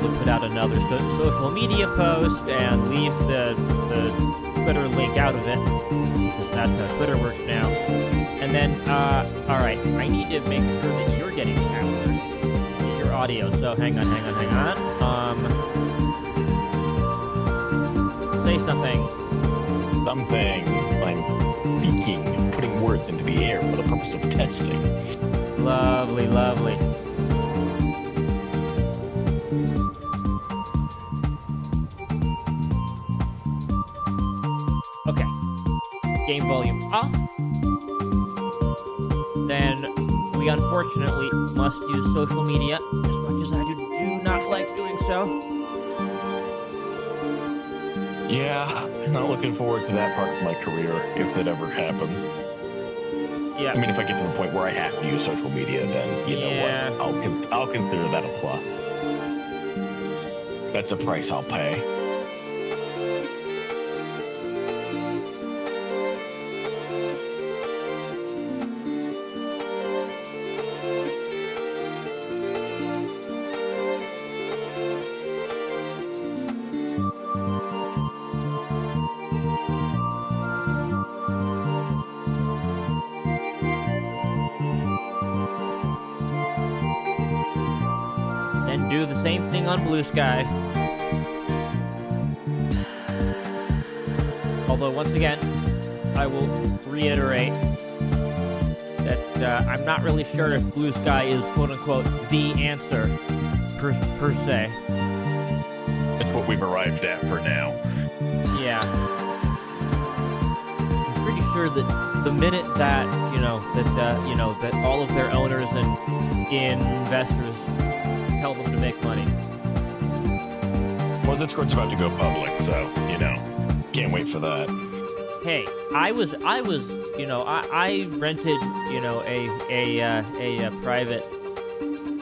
probably put out another social media post and leave the Twitter link out of it, because that's how Twitter works now. And then, all right, I need to make sure that you're getting power, your audio. So hang on. Say something. Something. I'm speaking, putting words into the air for the purpose of testing. Lovely. Okay. Game volume off. Then we unfortunately must use social media, as much as I do not like doing so. Yeah, I'm not looking forward to that part of my career, if it ever happens. Yeah. I mean, if I get to the point where I have to use social media, then you know what? I'll consider that a plus. That's a price I'll pay. And do the same thing on Blue Sky. Although, once again, I will reiterate that I'm not really sure if Blue Sky is quote-unquote the answer per se. That's what we've arrived at for now. Yeah. I'm pretty sure that the minute that, that all of their owners and investors tell them to make money. Well, Discord's about to go public, so, can't wait for that. Hey, I rented, a private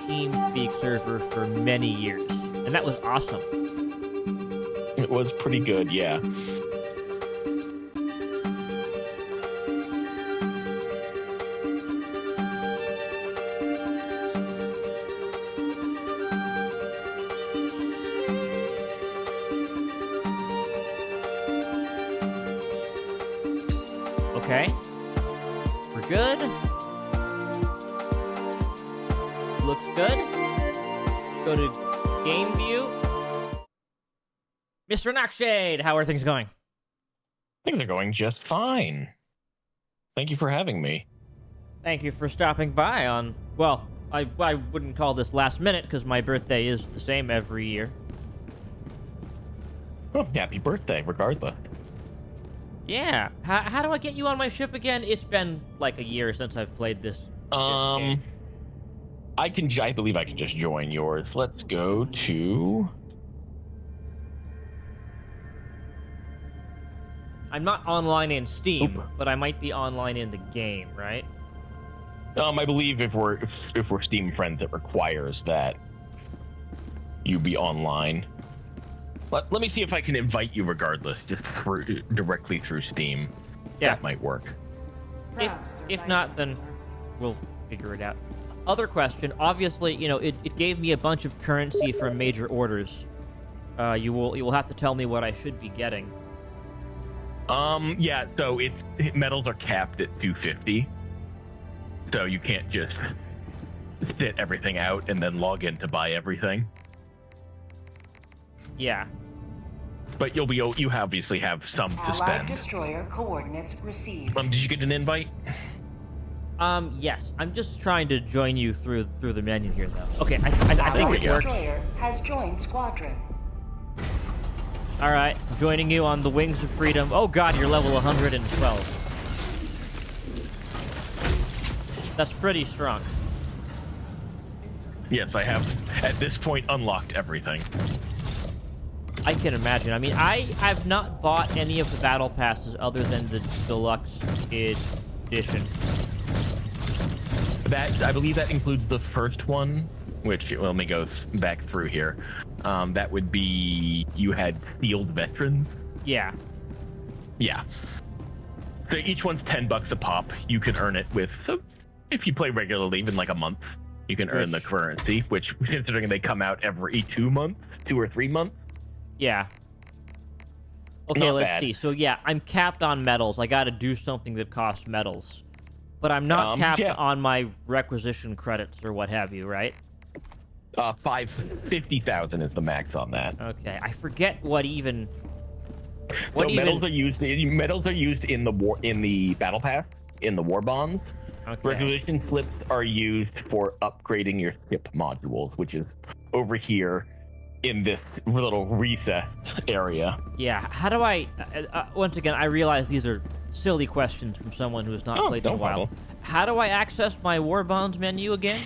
TeamSpeak server for many years, and that was awesome. It was pretty good, yeah. Okay. We're good. Looks good. Go to Game View. Mr. Knockshade, how are things going? Things are going just fine. Thank you for having me. Thank you for stopping by on... Well, I wouldn't call this last minute, because my birthday is the same every year. Oh, happy birthday, regardless. Yeah. How do I get you on my ship again? It's been like a year since I've played this game. I believe I can just join yours. Let's go to... I'm not online in Steam, but I might be online in the game, right? I believe if we're Steam friends, it requires that you be online. Let me see if I can invite you regardless, just directly through Steam. Yeah. That might work. If not, then we'll figure it out. Other question, obviously, it gave me a bunch of currency from major orders. You will have to tell me what I should be getting. Yeah, so medals are capped at 250. So you can't just sit everything out and then log in to buy everything. Yeah. But you obviously have some to spend. Allied destroyer coordinates received. Did you get an invite? Yes. I'm just trying to join you through the menu here, though. Okay, I think it works. Destroyer has joined squadron. All right, joining you on the Wings of Freedom. Oh God, you're level 112. That's pretty strong. Yes, I have, at this point, unlocked everything. I can imagine. I mean, I have not bought any of the battle passes other than the deluxe edition. I believe that includes the first one, which, let me go back through here. That would be, you had Sealed Veterans. Yeah. Yeah. So each one's $10 a pop. You can earn it with, if you play regularly, even like a month. You can earn the currency, which, considering they come out every 2 months, 2 or 3 months. Yeah. Okay, Not let's bad. see. So yeah, I'm capped on metals. I got to do something that costs metals, but I'm not capped yeah. on my requisition credits or what have you, right? 50,000 is the max on that. Okay, I forget what even. So metals are used. Metals are used in the battle pass, in the war bonds. Okay. Requisition slips are used for upgrading your ship modules, which is over here in this little recess area. Yeah. How do I? Once again, I realize these are silly questions from someone who has not played in a no while. problem. How do I access my war bonds menu again?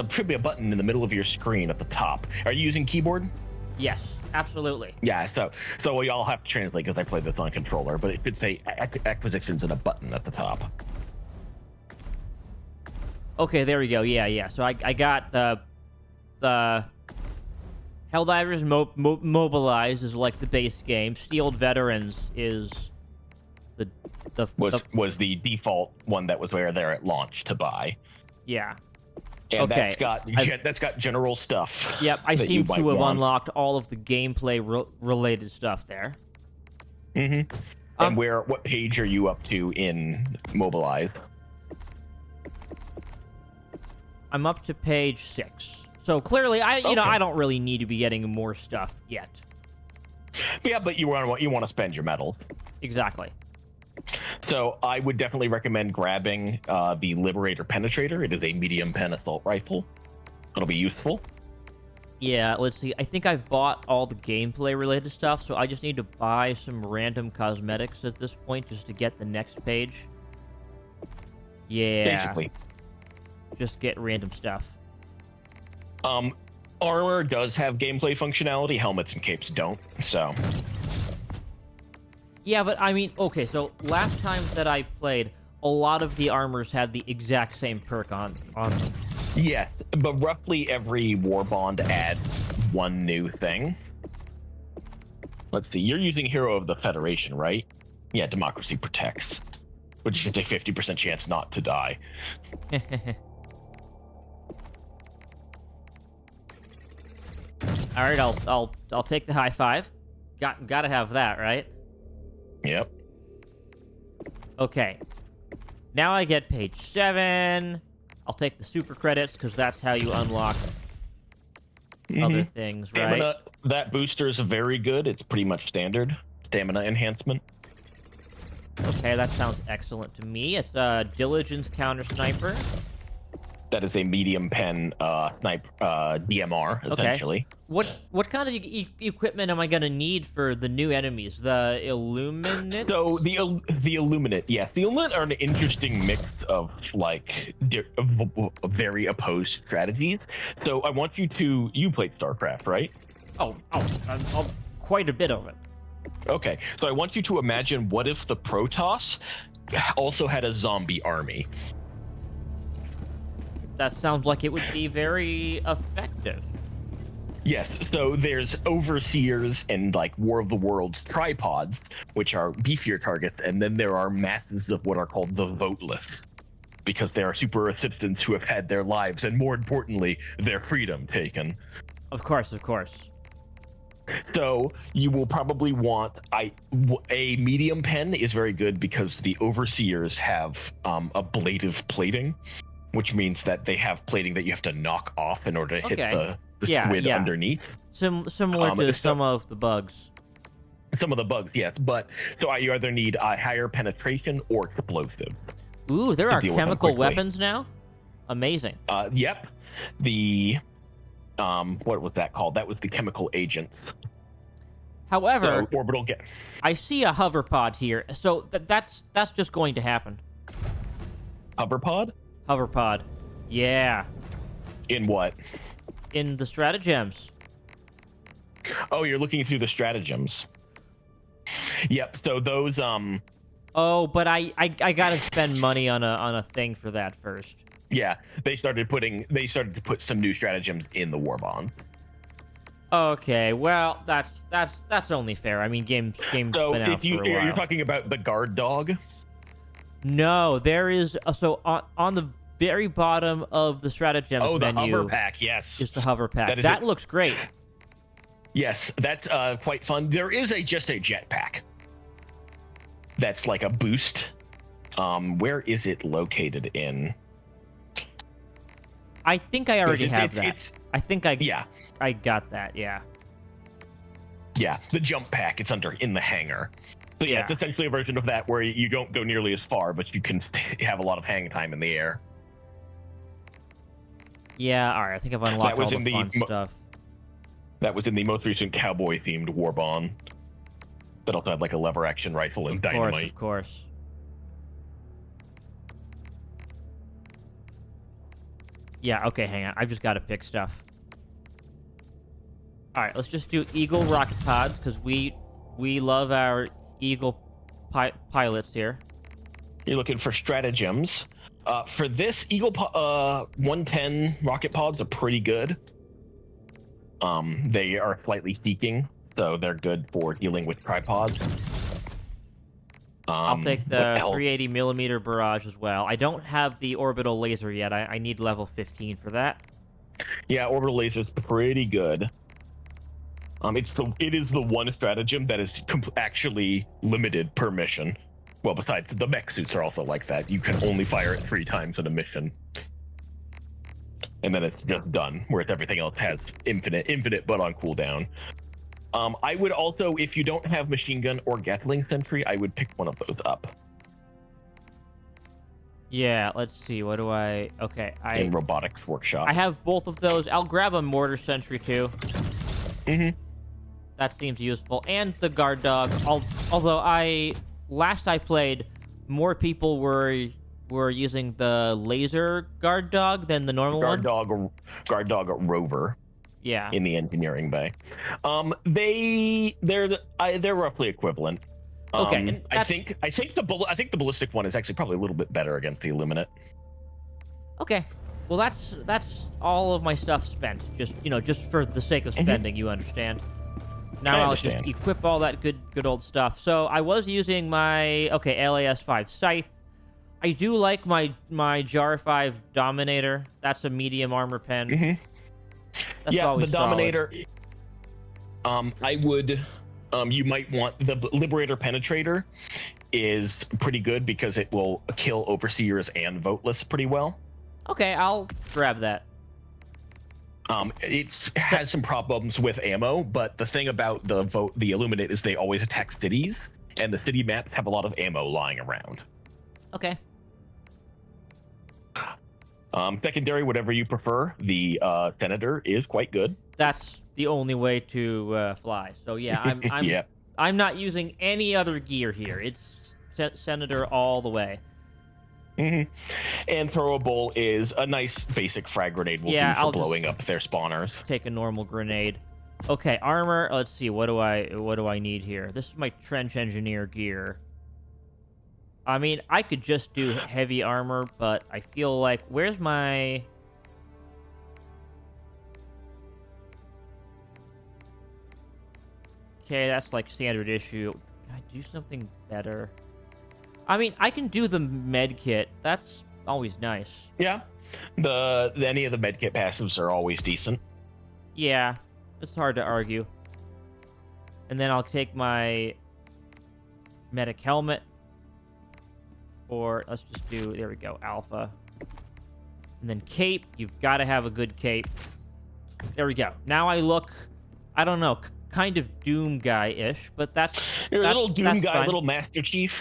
Should be a button in the middle of your screen at the top. Are you using keyboard? Yes, absolutely. Yeah, so we all have to translate because I play this on controller, but it should say acquisitions and a button at the top. Okay, there we go. Yeah. So I got the Helldivers Mobilize is like the base game. Steeled Veterans is was the default one that was there at launch to buy. Yeah. And Okay, that's got general stuff. Yep, I that seem you to might have want. unlocked all of the gameplay related stuff there. Mm-hmm. And what page are you up to in Mobilize? I'm up to page 6. So clearly, I don't really need to be getting more stuff yet. Yeah, but you want to spend your medals. Exactly. So I would definitely recommend grabbing the Liberator Penetrator. It is a medium pen assault rifle. It'll be useful. Yeah, let's see. I think I've bought all the gameplay related stuff, so I just need to buy some random cosmetics at this point just to get the next page. Yeah. Basically. Just get random stuff. Armor does have gameplay functionality. Helmets and capes don't. So. Yeah, but I mean, okay, so last time that I played, a lot of the armors had the exact same perk on them. Yes, but roughly every war bond adds one new thing. Let's see, you're using Hero of the Federation, right? Yeah, Democracy Protects, which is a 50% chance not to die. All right, I'll take the high five. Gotta have that, right? Yep. Okay. Now I get page 7. I'll take the super credits because that's how you unlock other things, right? Stamina, that booster is very good. It's pretty much standard stamina enhancement. Okay, that sounds excellent to me. It's a Diligence Counter Sniper. That is a medium pen DMR, essentially. Okay. What kind of equipment am I going to need for the new enemies? The Illuminate? So the Illuminate, yes. The Illuminate are an interesting mix of, like, very opposed strategies. So I want you to... You played StarCraft, right? Oh, quite a bit of it. Okay, so I want you to imagine what if the Protoss also had a zombie army. That sounds like it would be very effective. Yes, so there's Overseers and, like, War of the Worlds tripods, which are beefier targets, and then there are masses of what are called the voteless, because there are super assistants who have had their lives, and more importantly, their freedom taken. Of course. So you will probably want a medium pen is very good because the Overseers have ablative plating, which means that they have plating that you have to knock off in order to hit the squid underneath. Similar to some of the bugs. Some of the bugs, yes. But so you either need a higher penetration or explosive. Ooh, there are chemical weapons now? Amazing. Yep. The what was that called? That was the chemical agents. However, so, orbital I see a hover pod here, so that's just going to happen. Hover pod? Hover pod. Yeah. In what? In the stratagems. Oh, you're looking through the stratagems. Yep. So those Oh, but I gotta spend money on a thing for that first. Yeah, they started to put some new stratagems in the war bond. Okay, well that's only fair. I mean, game's So been out if for a while. you're talking about the guard dog. No, there is so on very bottom of the stratagems Oh, the menu hover pack, yes. is the hover pack. That That is looks great. Yes, that's quite fun. There is just a jetpack. That's like a boost. Where is it located in? I think I already have that. I think I got that. Yeah. Yeah, the jump pack. It's in the hangar. So yeah, Yeah. it's essentially a version of that where you don't go nearly as far, but you can have a lot of hang time in the air. Yeah. All right. I think I've unlocked all the fun stuff. That was in the most recent cowboy-themed Warbond. That also had like a lever action rifle and dynamite. Of course. Yeah, okay, hang on. I've just got to pick stuff. All right, let's just do Eagle rocket pods, because we love our Eagle pilots here. You're looking for stratagems. For this, Eagle 110 rocket pods are pretty good. They are slightly seeking, so they're good for dealing with tripods. I'll take the 380 millimeter barrage as well. I don't have the orbital laser yet. I need level 15 for that. Yeah, orbital laser's pretty good. It is the one stratagem that is actually limited per mission. Well, besides the mech suits are also like that. You can only fire it 3 times in a mission, and then it's just done. Whereas everything else has infinite, but on cooldown. I would also, if you don't have machine gun or Gatling sentry, I would pick one of those up. Yeah, let's see. What do I... Okay, in robotics workshop. I have both of those. I'll grab a mortar sentry too. Mm-hmm. That seems useful. And the guard dog. Although last I played, more people were using the laser guard dog than the normal one. Guard dog rover. Yeah. In the engineering bay. They're roughly equivalent. Okay. I think the ballistic one is actually probably a little bit better against the Illuminate. Okay. Well, that's all of my stuff spent. Just for the sake of spending, you understand. Now I'll just equip all that good old stuff. So I was using my LAS 5 scythe. I do like my Jar 5 Dominator. That's a medium armor pen. Mm-hmm. That's the Dominator. Solid. I would. You might want the Liberator Penetrator. Is pretty good because it will kill Overseers and Voteless pretty well. Okay, I'll grab that. It has some problems with ammo, but the thing about the Illuminate is they always attack cities, and the city maps have a lot of ammo lying around. Okay. Secondary, whatever you prefer, the Senator is quite good. That's the only way to fly. So yeah, I'm not using any other gear here. It's Senator all the way. Mm-hmm. And throwable is a nice basic frag grenade will do for blowing up their spawners. Take a normal grenade. Okay, armor. Let's see. What do I need here? This is my trench engineer gear. I mean, I could just do heavy armor, but I feel like where's my... Okay, that's like standard issue. Can I do something better? I mean, I can do the med kit. That's always nice. Yeah. Any of the med kit passives are always decent. Yeah, it's hard to argue. And then I'll take my medic helmet. Or let's just do, there we go, alpha. And then cape. You've got to have a good cape. There we go. Now I look, I don't know, kind of Doom guy-ish, but that's... You're a little Doom guy, fine. Little Master Chief.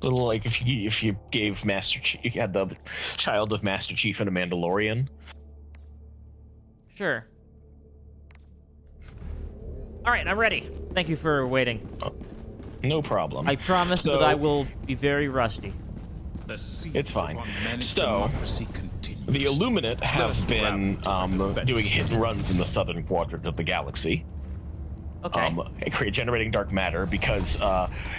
Little like if you gave Master Chief, you had the child of Master Chief and a Mandalorian. Sure. All right, I'm ready. Thank you for waiting. No problem. I promise that I will be very rusty. It's fine. So, the Illuminate have been doing hit and runs in the southern quadrant of the galaxy. Okay. Generating dark matter because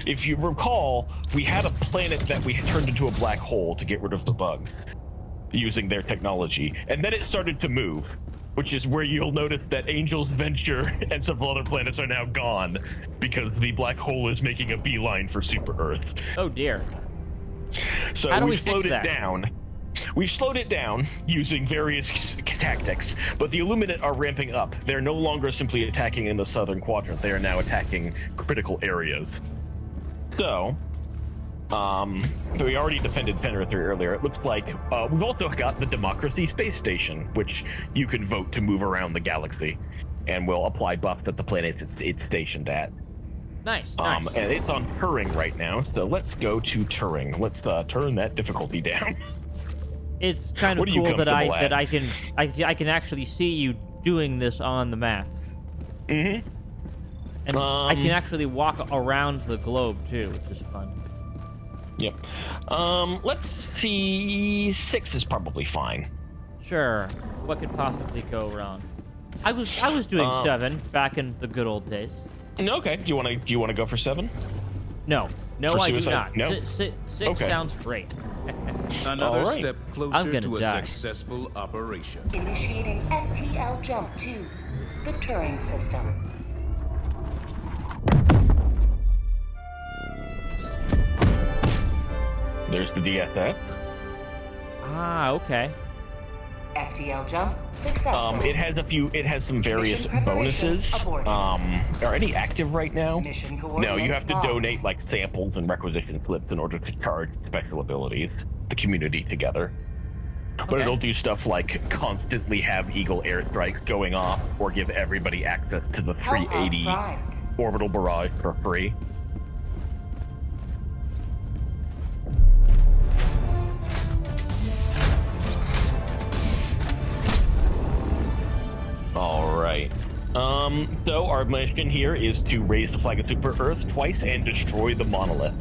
if you recall, we had a planet that we had turned into a black hole to get rid of the bugs using their technology, and then it started to move, which is where you'll notice that Angel's Venture and several other planets are now gone because the black hole is making a beeline for Super Earth. Oh dear. So How do we we've fix slowed it that? down. We've slowed it down using various tactics, but the Illuminate are ramping up. They're no longer simply attacking in the southern quadrant. They are now attacking critical areas. So, we already defended Fenrir 3 earlier. It looks like we've also got the Democracy Space Station, which you can vote to move around the galaxy, and will apply buffs at the planets it's stationed at. Nice. And it's on Turing right now, so let's go to Turing. Let's turn that difficulty down. It's kind of What are you cool that comfortable I can actually see you doing this on the map. Mm-hmm. And I can actually walk around the globe too, which is fun. Yep. Let's see. 6 is probably fine. Sure. What could possibly go wrong? I was doing 7 back in the good old days. Okay. Do you wanna go for 7? No, For I do suicide? not. No? 6 Okay. sounds great. Another All right. step I'm closer gonna to a die. successful operation. Initiating FTL jump to the Turing system. There's the DSS. Ah, okay. FTL jump successful. It has some various Mission preparation bonuses. aborted. Are any active right now? Mission No, coordinates you have to locked. donate like samples and requisition slips in order to charge special abilities, the community together. But Okay. it'll do stuff like constantly have Eagle airstrikes going off, or give everybody access to the Hellhound 380 primed. orbital barrage for free. All right. So our mission here is to raise the flag of Super Earth twice and destroy the monolith.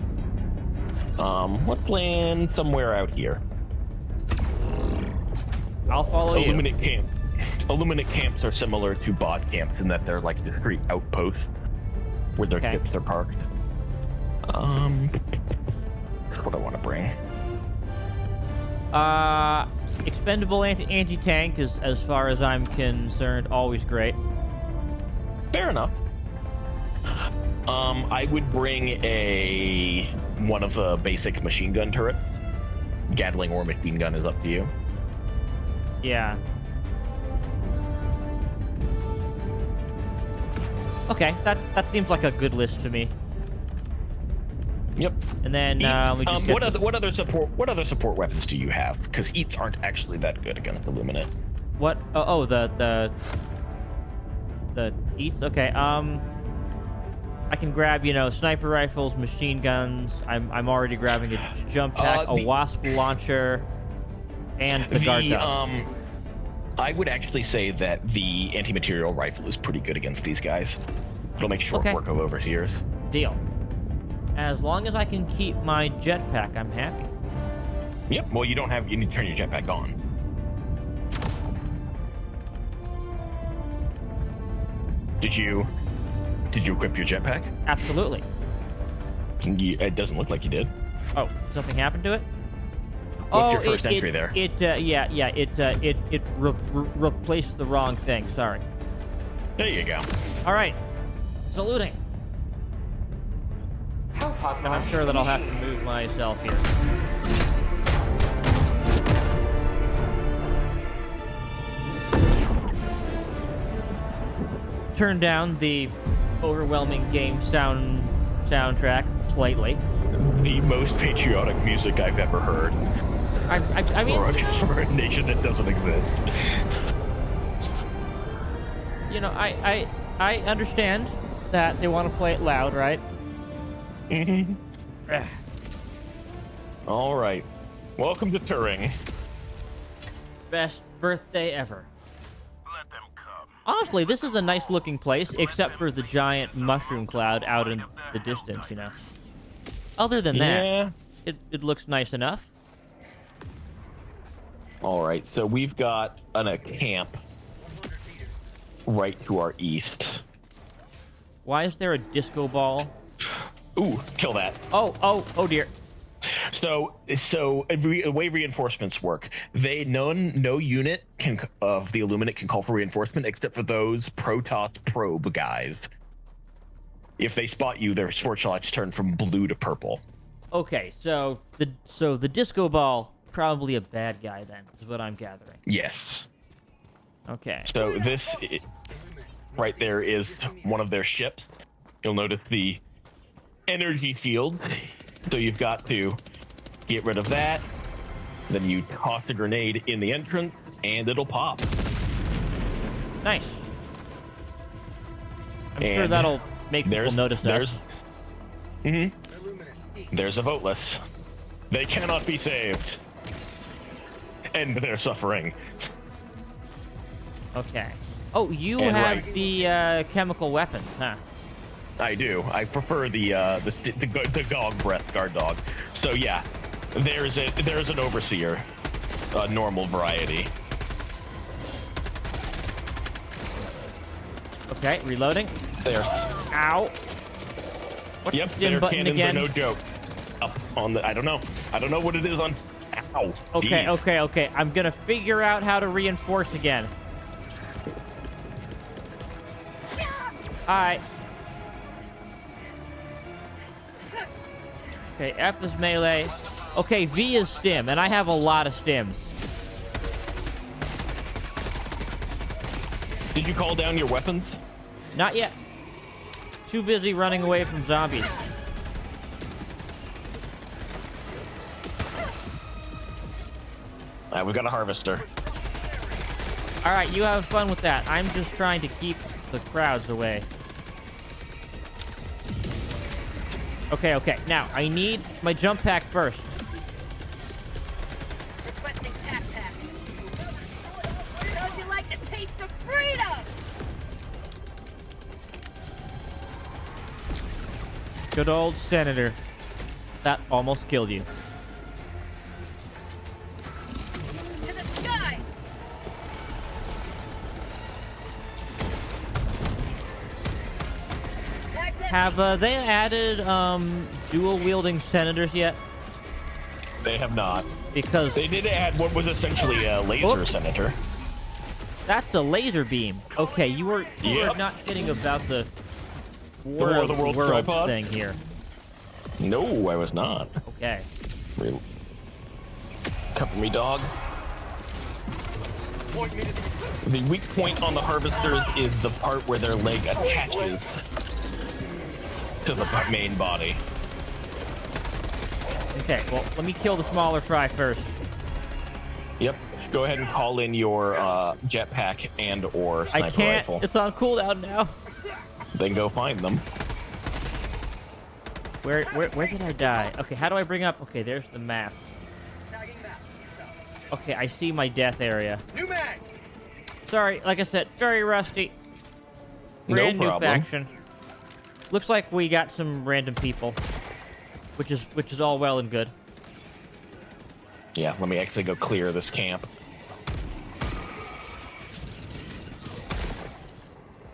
Let's land somewhere out here. I'll follow you. Illuminate camps are similar to bot camps in that they're like discrete outposts where their Okay. ships are parked. That's what I want to bring. Expendable anti-tank is, as far as I'm concerned, always great. Fair enough. I would bring one of the basic machine gun turrets. Gatling or machine gun is up to you. Yeah. Okay, that seems like a good list to me. Yep. And then we just get what other support weapons do you have? Because eats aren't actually that good against Illuminate. what? The East. Okay. I can grab sniper rifles, machine guns. I'm already grabbing a jump pack, a wasp launcher, and the guard dog. I would actually say that the anti-material rifle is pretty good against these guys. It'll make short Okay. work of overseers. Deal. As long as I can keep my jetpack, I'm happy. Yep. Well, you need to turn your jetpack on. Did you equip your jetpack? Absolutely. It doesn't look like you did. Oh, something happened to it? What's your first entry there? It replaced the wrong thing. Sorry. There you go. All right. Saluting. Hellpod And I'm launch sure that I'll have to initiated. move myself here. Turn down the overwhelming game soundtrack slightly. The most patriotic music I've ever heard. I mean, For a nation that doesn't exist. I understand that they want to play it loud, right? Mm-hmm. All right. Welcome to Turing. Best birthday ever. Let them come. Honestly, this is a nice looking place, except for the giant mushroom cloud out in the distance, Other than that, Yeah. it looks nice enough. All right. So we've got a camp right to our east. Why is there a disco ball? Ooh, kill that. Oh dear. So the way reinforcements work, no unit of the Illuminate can call for reinforcement except for those Protoss probe guys. If they spot you, their sword shots turn from blue to purple. Okay, so the disco ball probably a bad guy then, is what I'm gathering. Yes. Okay. So right there is one of their ships. You'll notice the energy field. So you've got to get rid of that. Then you toss a grenade in the entrance, and it'll pop. Nice. I'm And sure that'll make people notice that. There's a voteless. They cannot be saved. End their suffering. Okay. Oh, you And have right- the chemical weapons, huh? I do. I prefer the dog breath guard dog. So yeah, there's an overseer, a normal variety. Okay, reloading. There. Ow. What's Yep, the stim their button cannons again? are no joke. Up on the, I don't know what it is on. Ow. Okay, Jeez. okay. I'm gonna figure out how to reinforce again. Alright. Okay, F is melee. Okay, V is stim, and I have a lot of stims. Did you call down your weapons? Not yet. Too busy running away from zombies. We've got a harvester. Alright, you have fun with that. I'm just trying to keep the crowds away. Okay. Now, I need my jump pack first. Requesting tac pack. How'd you like the taste of freedom? Good old Senator. That almost killed you. To the sky! Tac's empty. Have they added dual-wielding senators yet? They have not. Because They did add what was essentially a laser Oops. senator. that's a laser beam. Okay, you are Yep. not kidding about the War of the Worlds tripod? thing here. No, I was not. Okay. Cover me, dog. The weak point on the harvesters is the part where their leg attaches to the main body. Okay, well, let me kill the smaller fry first. Yep. Go ahead and call in your jetpack and or sniper I can't. rifle. It's on cooldown now. Then go find them. Where did I die? Okay, how do I bring up? Okay, there's the map. Okay, I see my death area. New mag! Sorry, like I said, very rusty. No Brand new problem. faction. Looks like we got some random people, which is all well and good. Yeah, let me actually go clear this camp.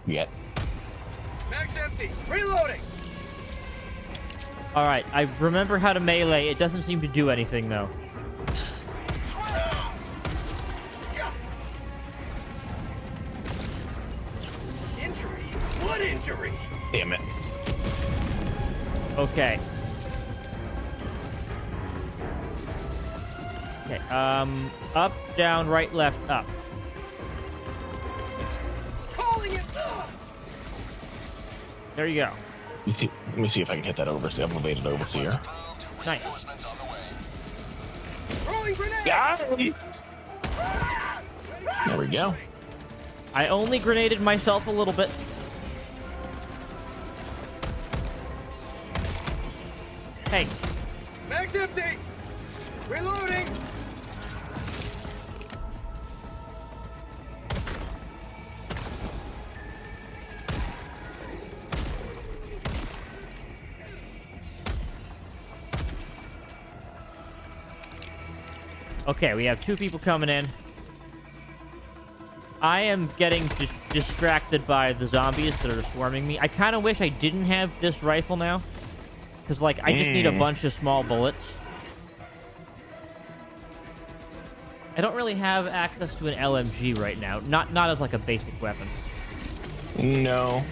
Yet. Mag's empty! Reloading! All right, I remember how to melee. It doesn't seem to do anything though. Injury? What injury? Damn it. Okay. Okay. Up, down, right, left, up. Calling it! There you go. Let me see if I can hit that overseer. I've evaded overseer. Nice. Throwing grenade! There we go. I only grenaded myself a little bit. Hey, Mag's empty! Reloading! okay, we have two people coming in. I am getting distracted by the zombies that are swarming me. I kind of wish I didn't have this rifle now. Because, like, I just need a bunch of small bullets. I don't really have access to an LMG right now. Not as, like, a basic weapon. No.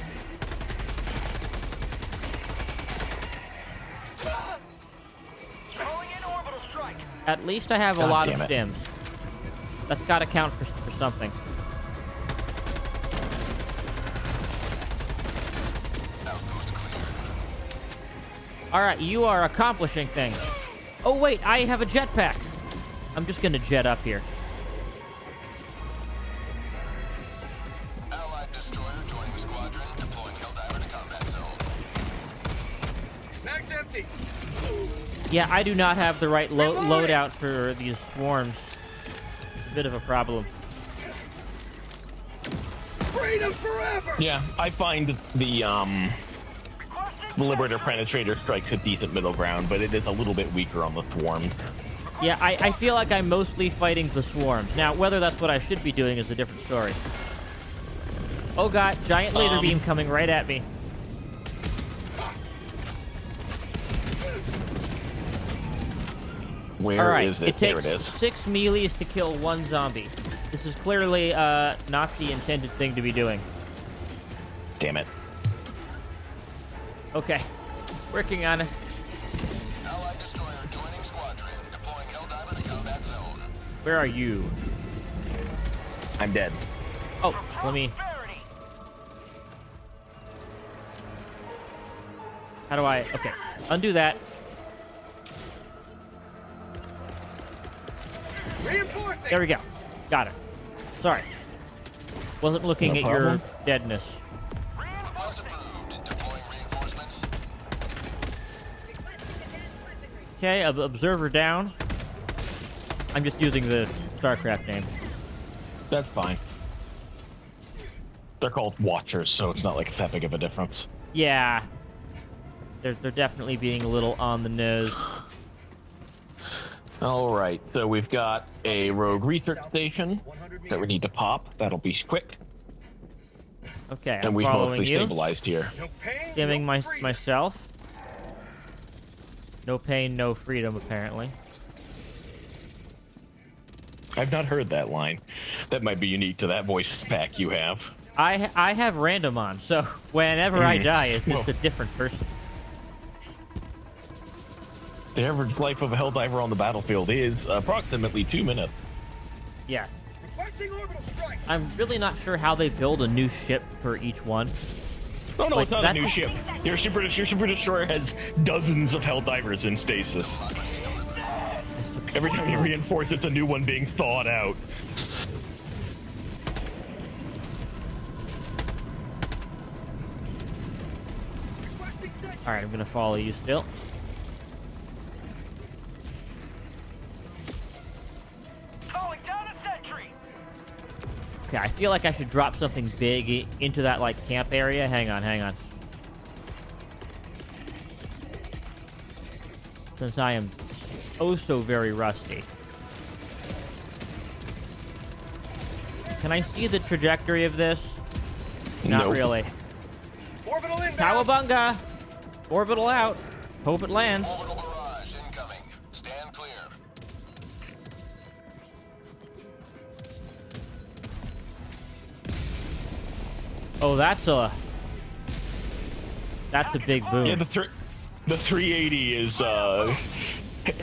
At least I have a God lot of damn it. stims. That's gotta count for something. Alright, you are accomplishing things. Oh wait, I have a jetpack. I'm just gonna jet up here. Allied destroyer joining squadron, deploying Helldiver to combat zone. Mag's empty. Yeah, I do not have the right loadout for these swarms. It's a bit of a problem. Freedom forever! Yeah, I find the Liberator Penetrator strikes a decent middle ground, but it is a little bit weaker on the swarms. Yeah, I feel like I'm mostly fighting the swarms. Now, whether that's what I should be doing is a different story. Oh god, giant laser beam coming right at me. Where Alright, is it? it There takes it is. 6 melees to kill 1 zombie. This is clearly not the intended thing to be doing. Damn it. Okay, working on it. Allied destroyer joining squadron, deploying Helldiver to combat zone. Where are you? I'm dead. Oh, let me... How do I... Okay, undo that. Reinforcing! There we go. Got it. Sorry. Wasn't looking No at your problem. deadness. Request approved. Deploying reinforcements. Okay, observer down. I'm just using the StarCraft name. That's fine. They're called Watchers, so it's not like it's that big of a difference. Yeah. They're definitely being a little on the nose. All right, so we've got a rogue research station that we need to pop. That'll be quick. Okay, I'm And we've following mostly you. stabilized here. No pain, Stimming no freedom. myself. No pain, no freedom, apparently. I've not heard that line. That might be unique to that voice pack you have. I have random on, so whenever I die, it's just Whoa. a different person. The average life of a Helldiver on the battlefield is approximately 2 minutes. Yeah. Requesting orbital strike! I'm really not sure how they build a new ship for each one. No, Like, it's not a that- new ship. Your Super Destroyer has dozens of Helldivers in stasis. Every time you reinforce, it's a new one being thawed out. Requesting sentry! Alright, I'm gonna follow you still. Calling down a sentry! Okay, I feel like I should drop something big into that, like, camp area. Hang on. Since I am oh so very rusty. Can I see the trajectory of this? Not Nope. really. Orbital inbound! Cowabunga! Orbital out. Hope it lands. Orbital barrage incoming. Stand clear. Oh, that's a big boom. Yeah, the 380 is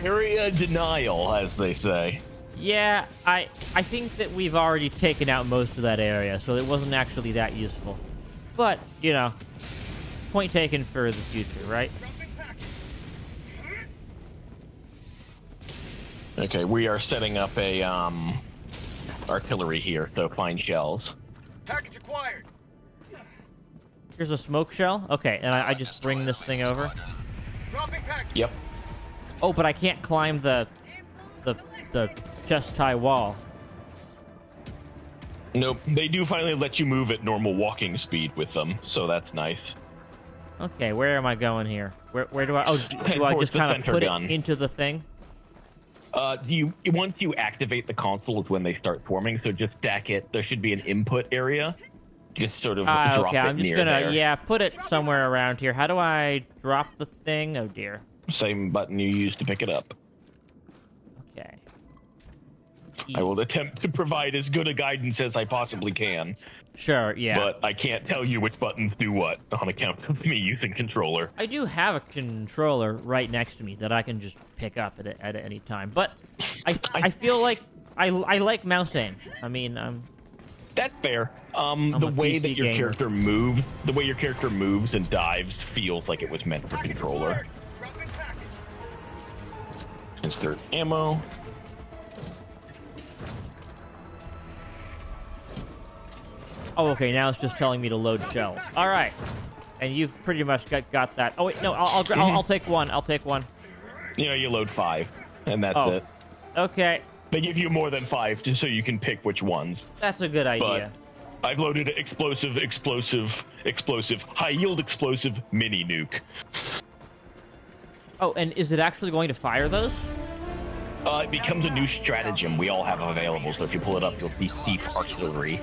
area denial, as they say. Yeah, I think that we've already taken out most of that area, so it wasn't actually that useful. But, you know, point taken for the future, right? Dropping package! Okay, we are setting up a artillery here, so find shells. Package acquired! Here's a smoke shell. Okay, and I just bring this thing over. Dropping package! Yep. Oh, but I can't climb the chest high wall. Nope. They do finally let you move at normal walking speed with them, so that's nice. Okay, where am I going here? Where do I? Oh, do Head I towards just the kind of center put gun. it into the thing? Once you activate the console is when they start forming, so just stack it. There should be an input area. Just sort of drop Okay, it I'm just near gonna there. put it somewhere around here. How do I drop the thing? Oh dear. Same button you used to pick it up. Okay. I will attempt to provide as good a guidance as I possibly can, Sure, yeah. but I can't tell you which buttons do what on account of me using controller. I do have a controller right next to me that I can just pick up at any time, but I feel like I like mouse aim. I mean, That's fair. I'm The a way that PC your gamer. character moves and dives feels like it was meant for controller. Dropping package. Insert ammo. oh, okay. Now it's just telling me to load shells. All right, and you've pretty much got that. Oh wait, no, I'll take one. I'll take one. You know, you load 5, and that's Oh. it. Okay, They give you more than 5 just so you can pick which ones. that's a good idea. But I've loaded explosive, high-yield explosive mini nuke. Oh, and is it actually going to fire those? It becomes a new stratagem we all have available, so if you pull it up, you'll see deep artillery.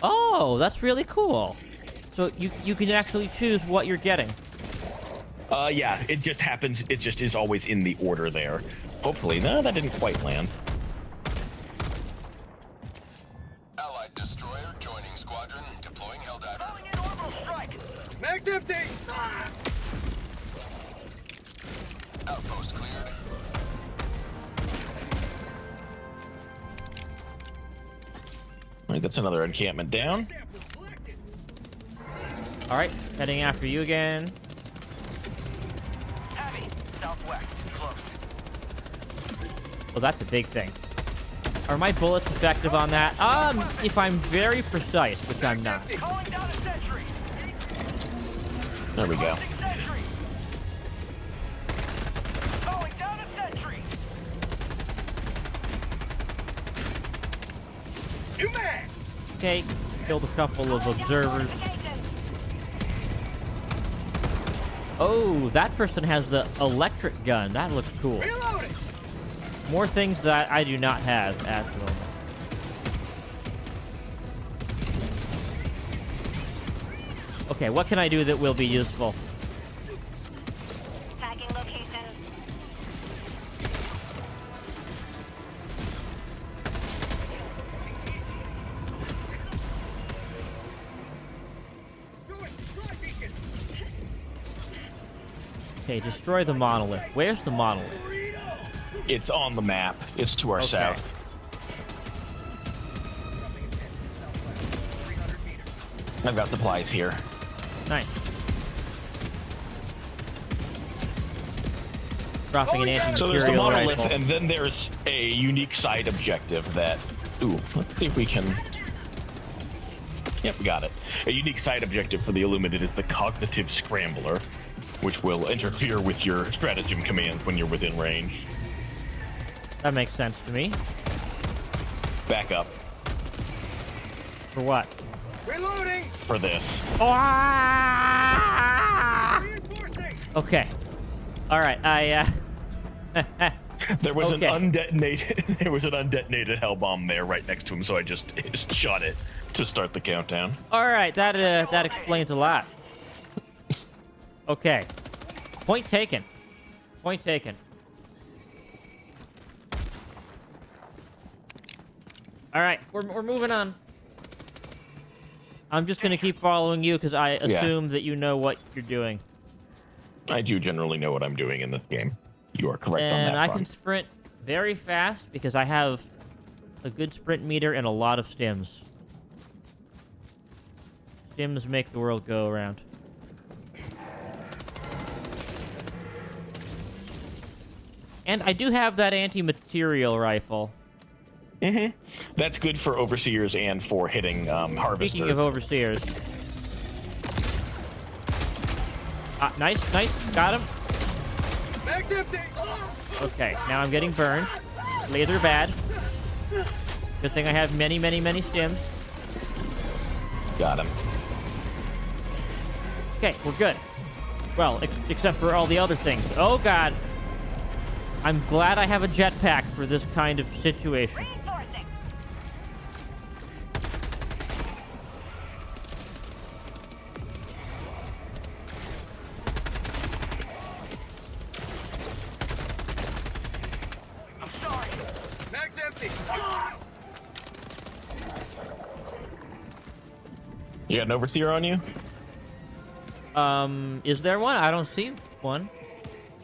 Oh, that's really cool. So you can actually choose what you're getting. Yeah, it just happens, it just is always in the order there. Hopefully, no, that didn't quite land. Allied destroyer joining squadron. Deploying Helldiver. Calling in orbital strike. Mag's empty. Ah! Outpost cleared. Alright, that's another encampment down. Sample collected. All right, heading after you again. Heavy. Southwest. Close. Oh, that's a big thing. Are my bullets effective on that? If I'm very precise, which I'm not. Calling down a sentry. There we go. Sentry. Calling down a sentry. New man. Okay, killed a couple of observers. Oh, that person has the electric gun. That looks cool. Reloading. More things that I do not have at the moment. Okay, what can I do that will be useful? Tagging location. Doing strike beacon. Okay, destroy the monolith. Where's the monolith? It's on the map. It's to our Okay. south. 300 meters. I've got supplies here. Nice. Dropping an So there's the anti-material monolith, rifle. and then there's a unique side objective that... Ooh, let's see if we can... Yep, we got it. A unique side objective for the Illuminate is the Cognitive Scrambler, which will interfere with your stratagem commands when you're within range. That makes sense to me. Back up For what? Reloading. for this. Ah! Reinforcing. Okay. All right. There was Okay. an undetonated hell bomb there right next to him, so I just shot it to start the countdown. All right. That explains a lot. Okay. Point taken. Point taken. All right. We're moving on. I'm just gonna keep following you because I assume that you know what you're doing. I do generally know what I'm doing in this game. You are correct on And that I front. can sprint very fast because I have a good sprint meter and a lot of stims. Stims make the world go around. And I do have that anti-material rifle. Mm-hmm. That's good for overseers and for hitting harvesters. Speaking of overseers. Nice. Got him. Mag's empty. Okay, now I'm getting burned. Laser bad. Good thing I have many stims. Got him. Okay, we're good. Well, except for all the other things. Oh, God. I'm glad I have a jetpack for this kind of situation. Reinforcing. I'm sorry. empty. You got an overseer on you? Is there one? I don't see one.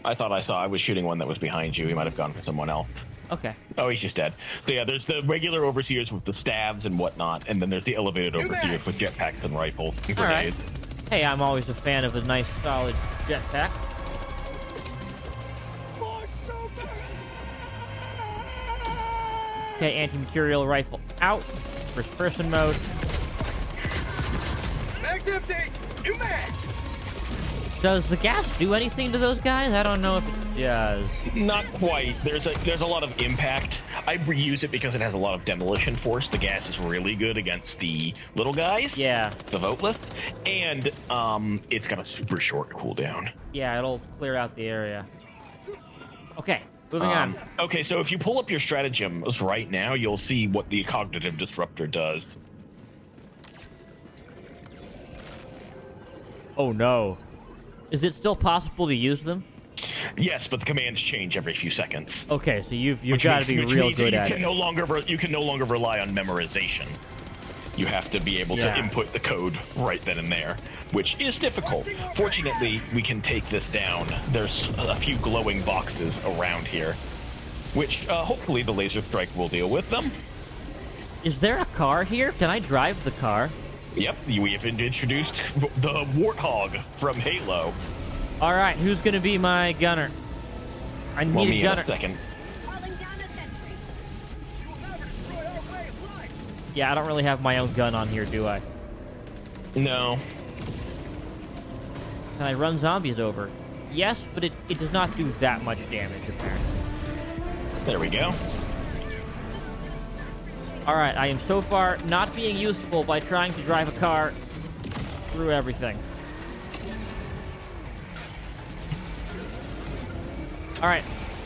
I was shooting one that was behind you. He might have gone for someone else. Okay. Oh, he's just dead. So yeah, there's the regular overseers with the stabs and whatnot, and then there's the elevated overseers with jetpacks and rifles and All right. grenades. Hey, I'm always a fan of a nice, solid jetpack. Okay, anti-material rifle out. First person mode. Mag's empty. New mag. Does the gas do anything to those guys? I don't know if it does. Not quite. There's a lot of impact. I reuse it because it has a lot of demolition force. The gas is really good against the little guys. Yeah. The voteless. And it's got a super short cooldown. Yeah, it'll clear out the area. Okay, moving on. Okay, so if you pull up your stratagems right now, you'll see what the cognitive disruptor does. Oh no. Is it still possible to use them? Yes, but the commands change every few seconds. Okay, so you've got to be real good at it. You can no longer rely on memorization. You have to be able to input the code right then and there, which is difficult. Fortunately, we can take this down. There's a few glowing boxes around here, which hopefully the laser strike will deal with them. Is there a car here? Can I drive the car? Yep, we have introduced the Warthog from Halo. All right, who's gonna be my gunner? I need a gunner. In a second. Calling down a sentry. You will never destroy our way of life. Yeah, I don't really have my own gun on here, do I? No. Can I run zombies over? Yes, but it does not do that much damage, apparently. There we go. All right, I am so far not being useful by trying to drive a car through everything. All right,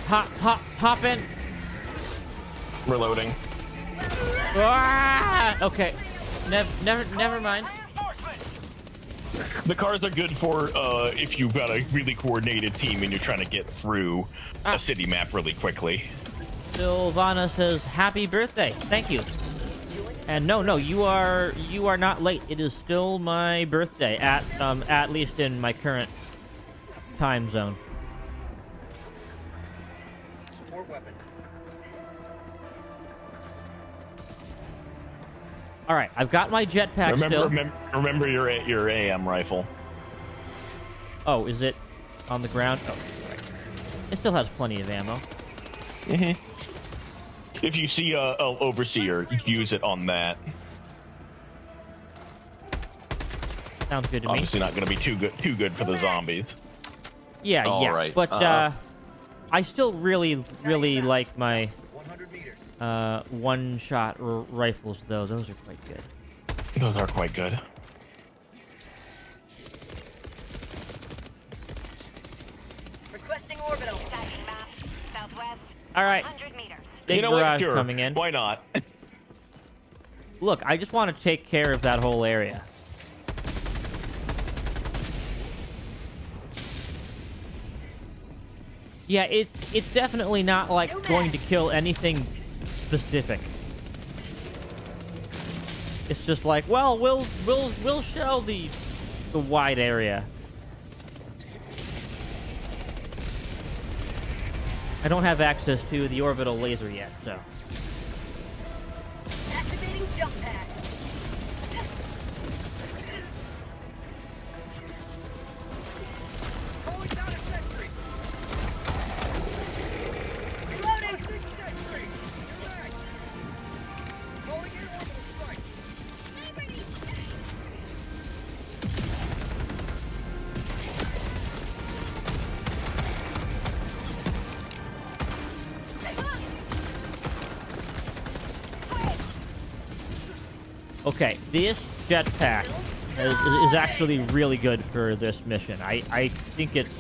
hop in. Reloading. Ah! Okay, never mind. The cars are good for if you've got a really coordinated team and you're trying to get through a city map really quickly. Silvana says, "Happy birthday! Thank you." And no, you are not late. It is still my birthday at least in my current time zone. More weapon. All right, I've got my jetpack still. Remember your AM rifle. Oh, is it on the ground? Oh, right. It still has plenty of ammo. Mm-hmm. If you see a overseer, use it on that. Sounds good to me. Obviously not going to be too good for the zombies. Yeah, All right. But I still really like my 100 meters. one-shot rifles, though. Those are quite good. Those are quite good. Requesting orbital. Stacking map. Southwest. All right, 100 meters. big You know what? barrage Sure. coming in. Why not? Look, I just want to take care of that whole area. Yeah, it's definitely not like going to kill anything specific. It's just like, well, we'll shell the wide area. I don't have access to the orbital laser yet, so. Activating jump pad. Calling down a sentry. Reloading. Sentry. New mag. Calling in orbital strike. Okay, this jetpack is actually really good for this mission. I think it's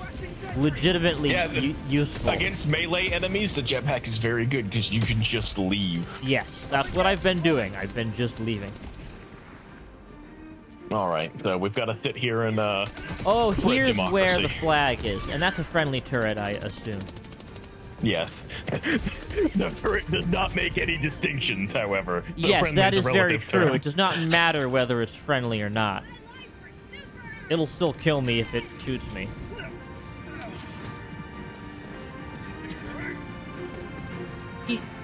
legitimately useful. Against melee enemies, the jetpack is very good because you can just leave. Yes, that's what I've been doing. I've been just leaving. All right, so we've got to sit here and Oh, for here's where democracy. the flag is, and that's a friendly turret, I assume. Yes, The turret does not make any distinctions, however. So Yes, friendly that is a is very relative true. term. It does not matter whether it's friendly or not. It'll still kill me if it shoots me.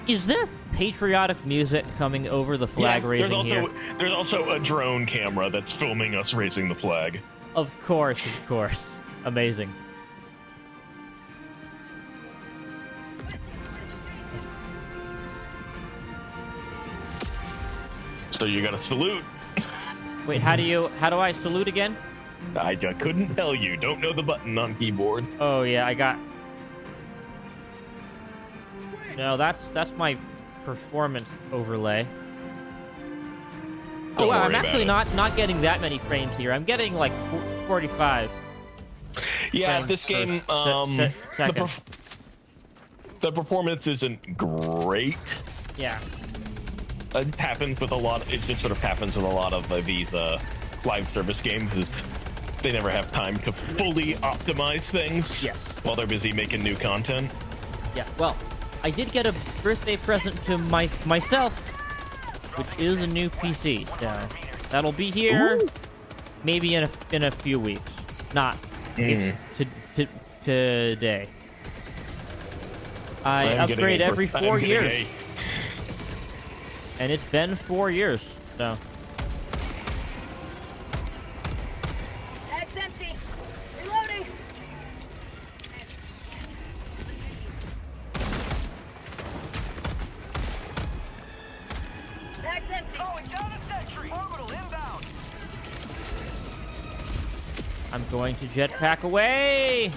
Is there patriotic music coming over the flag raising here? There's also a drone camera that's filming us raising the flag. Of course, of course. Amazing. So you gotta salute. Wait, how do I salute again? I couldn't tell you. Don't know the button on keyboard. Oh yeah, I got. No, that's my performance overlay. Don't Oh wow, I'm worry actually about not getting that many frames here. I'm getting like 45. Yeah, frames this per game, second. the performance isn't great. Yeah. It happens with a lot. It just sort of happens with a lot of these live service games. Is they never have time to fully optimize things. Yes. While they're busy making new content. Yeah. Well, I did get a birthday present to myself, which is a new PC. So that'll be here, maybe in a few weeks. Not today. I upgrade every 4 years. And it's been 4 years, so. Bag's empty. Reloading. Bag's empty. Calling down a sentry. Orbital inbound. I'm going to jetpack away.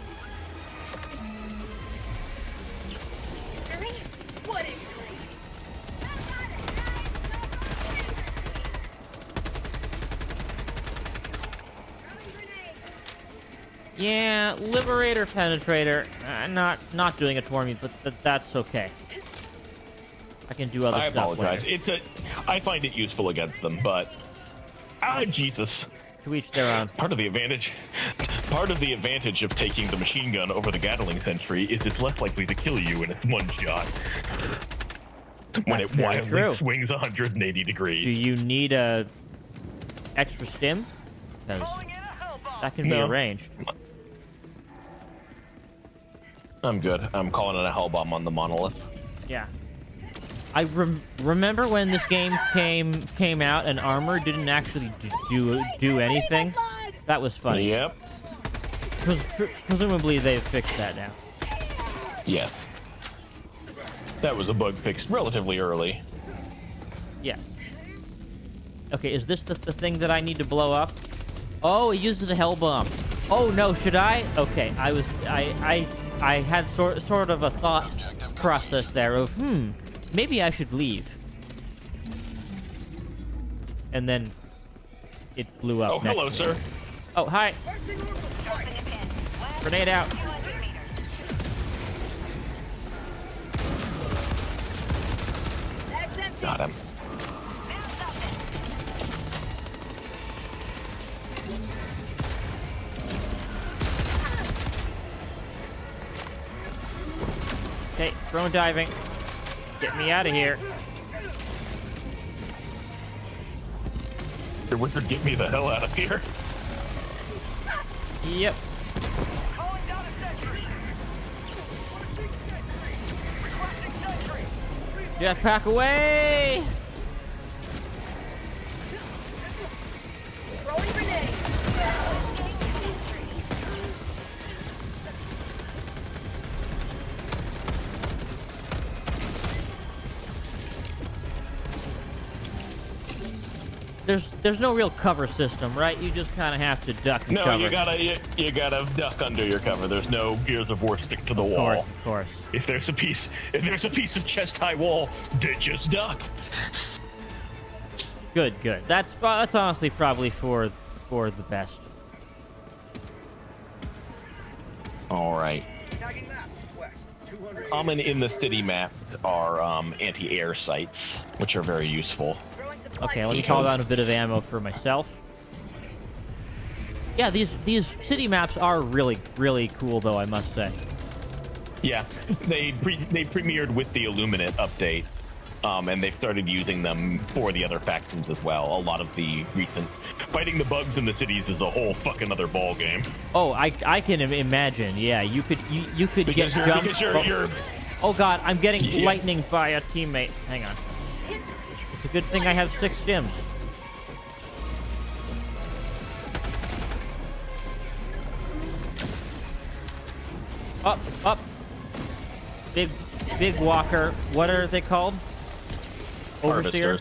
What a Yeah, Liberator Penetrator. Not doing it for me, but that's okay. I can do other I stuff. apologize. Later. I find it useful against them, but Jesus. To each their own. Part of the advantage of taking the machine gun over the Gatling sentry is it's less likely to kill you in its one shot. When That's it very wildly true. swings 180 degrees. Do you need a extra stim? 'Cause Calling in a hell bomb. that can be No. arranged. I'm good. I'm calling it a hell bomb on the monolith. Yeah. I remember when this game came out and armor didn't actually do anything. That was funny. Yep. Presumably they've fixed that now. Yes. That was a bug fixed relatively early. Yeah. Okay, is this the thing that I need to blow up? Oh, it uses a hell bomb. Oh no, should I? Okay, I had sort of a thought process there of maybe I should leave. And then it blew up. Oh, next hello, to me. sir. Oh, hi. Grenade out. Bag's empty. Got him. Okay, drone diving. Get me out of here. The wizard, get me the hell out of here. Yep. Calling down a sentry. Requesting sentry. Jetpack away. Throwing grenade. There's no real cover system, right? You just kind of have to duck and No, cover. you gotta duck under your cover. There's no Gears of War stick to the wall. Of course. If there's a piece of chest high wall, then just duck. Good. That's honestly probably for the best. All right. Tagging map. West. 200. Common in the city map are anti-air sights, which are very useful. Throwing supply. Okay, let me call down a bit of ammo for myself. Yeah, these city maps are really cool, though, I must say. Yeah, they premiered with the Illuminate update, and they've started using them for the other factions as well. A lot of the recent fighting the bugs in the cities is a whole fucking other ball game. Oh, I can imagine. Yeah, you could Because get jumped. you're Oh god, I'm getting Yeah. lightning by a teammate. Hang on. It's a good thing I have 6 stims. Up. Big walker. What are they called? Overseer? harvesters.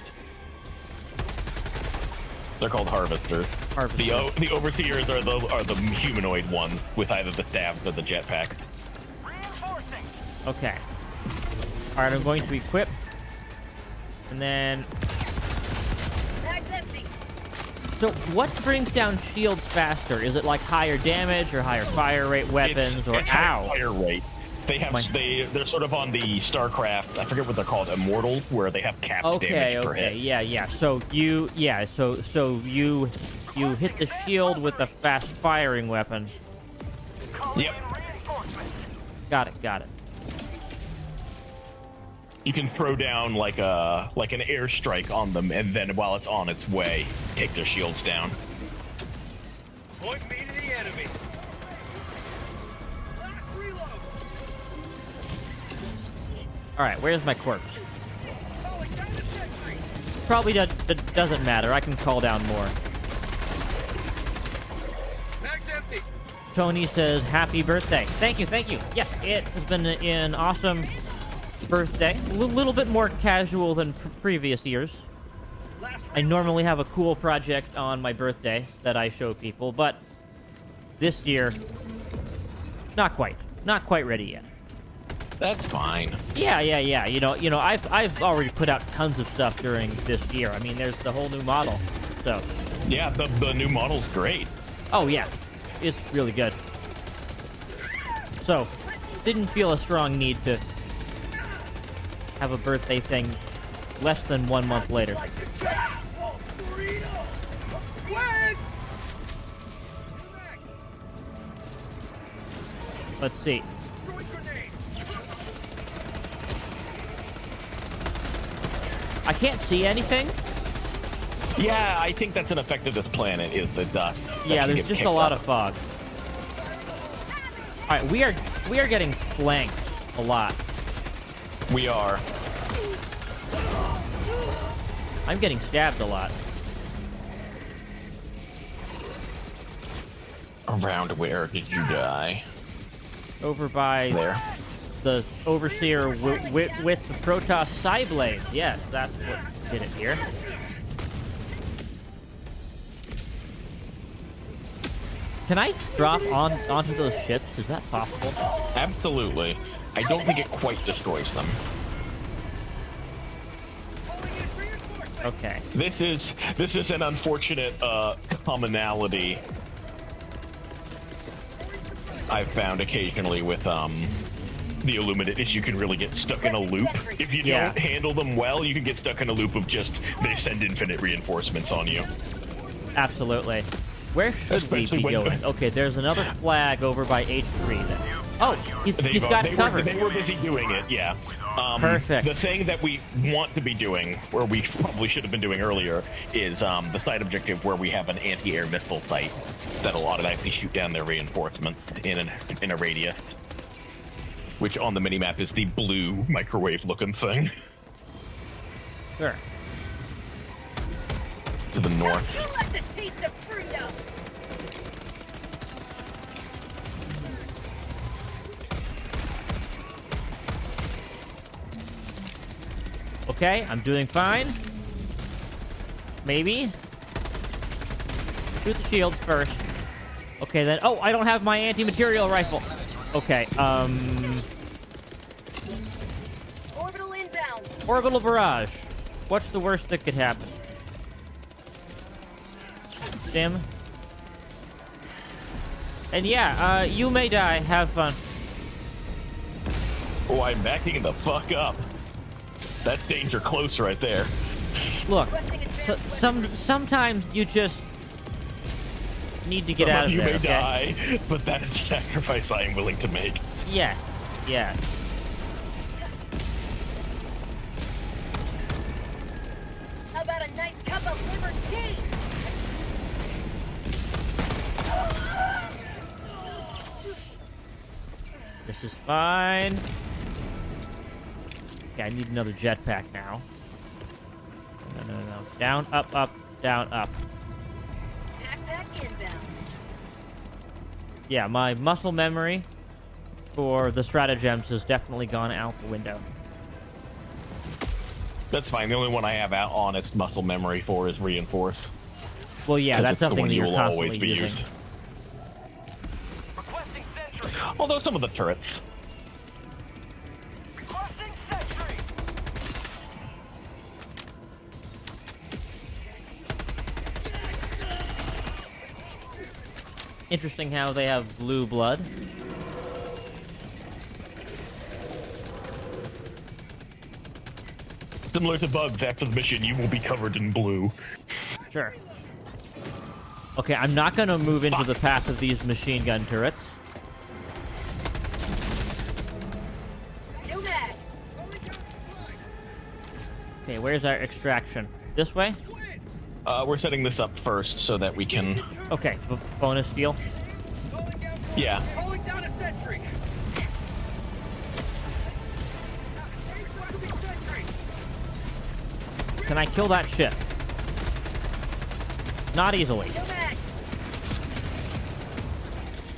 They're called harvesters. Harvester. The overseers are the humanoid ones with either the staves or the jetpack. Reinforcing. Okay. Alright, I'm going to equip. And then... Mag's empty. So, what brings down shields faster? Is it like higher damage or higher fire rate weapons or it's ow? fire rate. They have they're sort of on the StarCraft. I forget what they're called, Immortal, where they have capped damage per hit. Yeah. So you hit the shield with a fast firing weapon. Yep. Got it. You can throw down like an airstrike on them, and then while it's on its way, take their shields down. Point me to the enemy. Last reload. All right, where's my corpse? Calling down the sentry. Probably doesn't matter. I can call down more. Mag's empty. Tony says, happy birthday. Thank you. Yes, it has been an awesome birthday. A little bit more casual than previous years. Last I normally have a cool project on my birthday that I show people, but this year, not quite ready yet. That's fine. Yeah. You know, I've already put out tons of stuff during this year. I mean, there's the whole new model. So, Yeah, the new model's great. oh yeah, it's really good. So, didn't feel a strong need to have a birthday thing less than 1 month later. like the jack. Oh, burrito. Wait. Let's see. Throwing grenade. I can't see anything. Yeah, I think that's an effect of this planet, is the dust. that Yeah, can there's get just kicked a lot up. of fog. All right, we are getting flanked a lot. We are. I'm getting stabbed a lot. Around where did you die? Over by There. the overseer with the Protoss Psyblade. Yes, that's what did it here. Can I drop onto those ships? Is that possible? Absolutely. I don't think it quite destroys them. Okay. This is an unfortunate commonality I've found occasionally with the Illuminate is you can really get stuck in a loop. If you Yeah. don't handle them well, you can get stuck in a loop of just they send infinite reinforcements on you. Absolutely. Where should Especially we be when- going? Okay, there's another flag over by H3 then. Oh, he's got it covered. They were busy doing it, yeah. Perfect. The thing that we want to be doing, or we probably should have been doing earlier, is the side objective where we have an anti-air missile site that'll automatically shoot down their reinforcements in a radius. Which on the minimap is the blue microwave-looking thing Sure. to the north. You like to taste of freedom. Okay, I'm doing fine. Maybe. Shoot the shields first. Okay, then. Oh, I don't have my anti-material rifle. Okay, Orbital inbound. orbital barrage. What's the worst that could happen? Stim. And yeah, you may die. Have fun. Oh, I'm backing the fuck up. That's danger close right there. Look, sometimes you just need to get out of You there. may Okay? die, but that is a sacrifice I am willing to make. Yeah. yet. How about a nice cup of liver tea? This is fine. Okay, I need another jetpack now. No. Down, up, down, up. Backpack inbound. Yeah, my muscle memory for the stratagems has definitely gone out the window. That's fine. The only one I have out on its muscle memory for is reinforce. Well, yeah, 'Cause that's it's the something one that you you're will always constantly be using. used. Requesting sentry. Although some of the turrets. Requesting sentry. Interesting how they have blue blood. Similar to bugs, after the mission, you will be covered in blue. Sure. Okay, I'm not going to move into the path of these machine gun turrets. New mag. Okay, where's our extraction? This way? We're setting this up first so that we can... Okay, bonus deal. Calling down. Yeah. Calling down a sentry. Requesting sentry. Can I kill that ship? Not easily. New mag.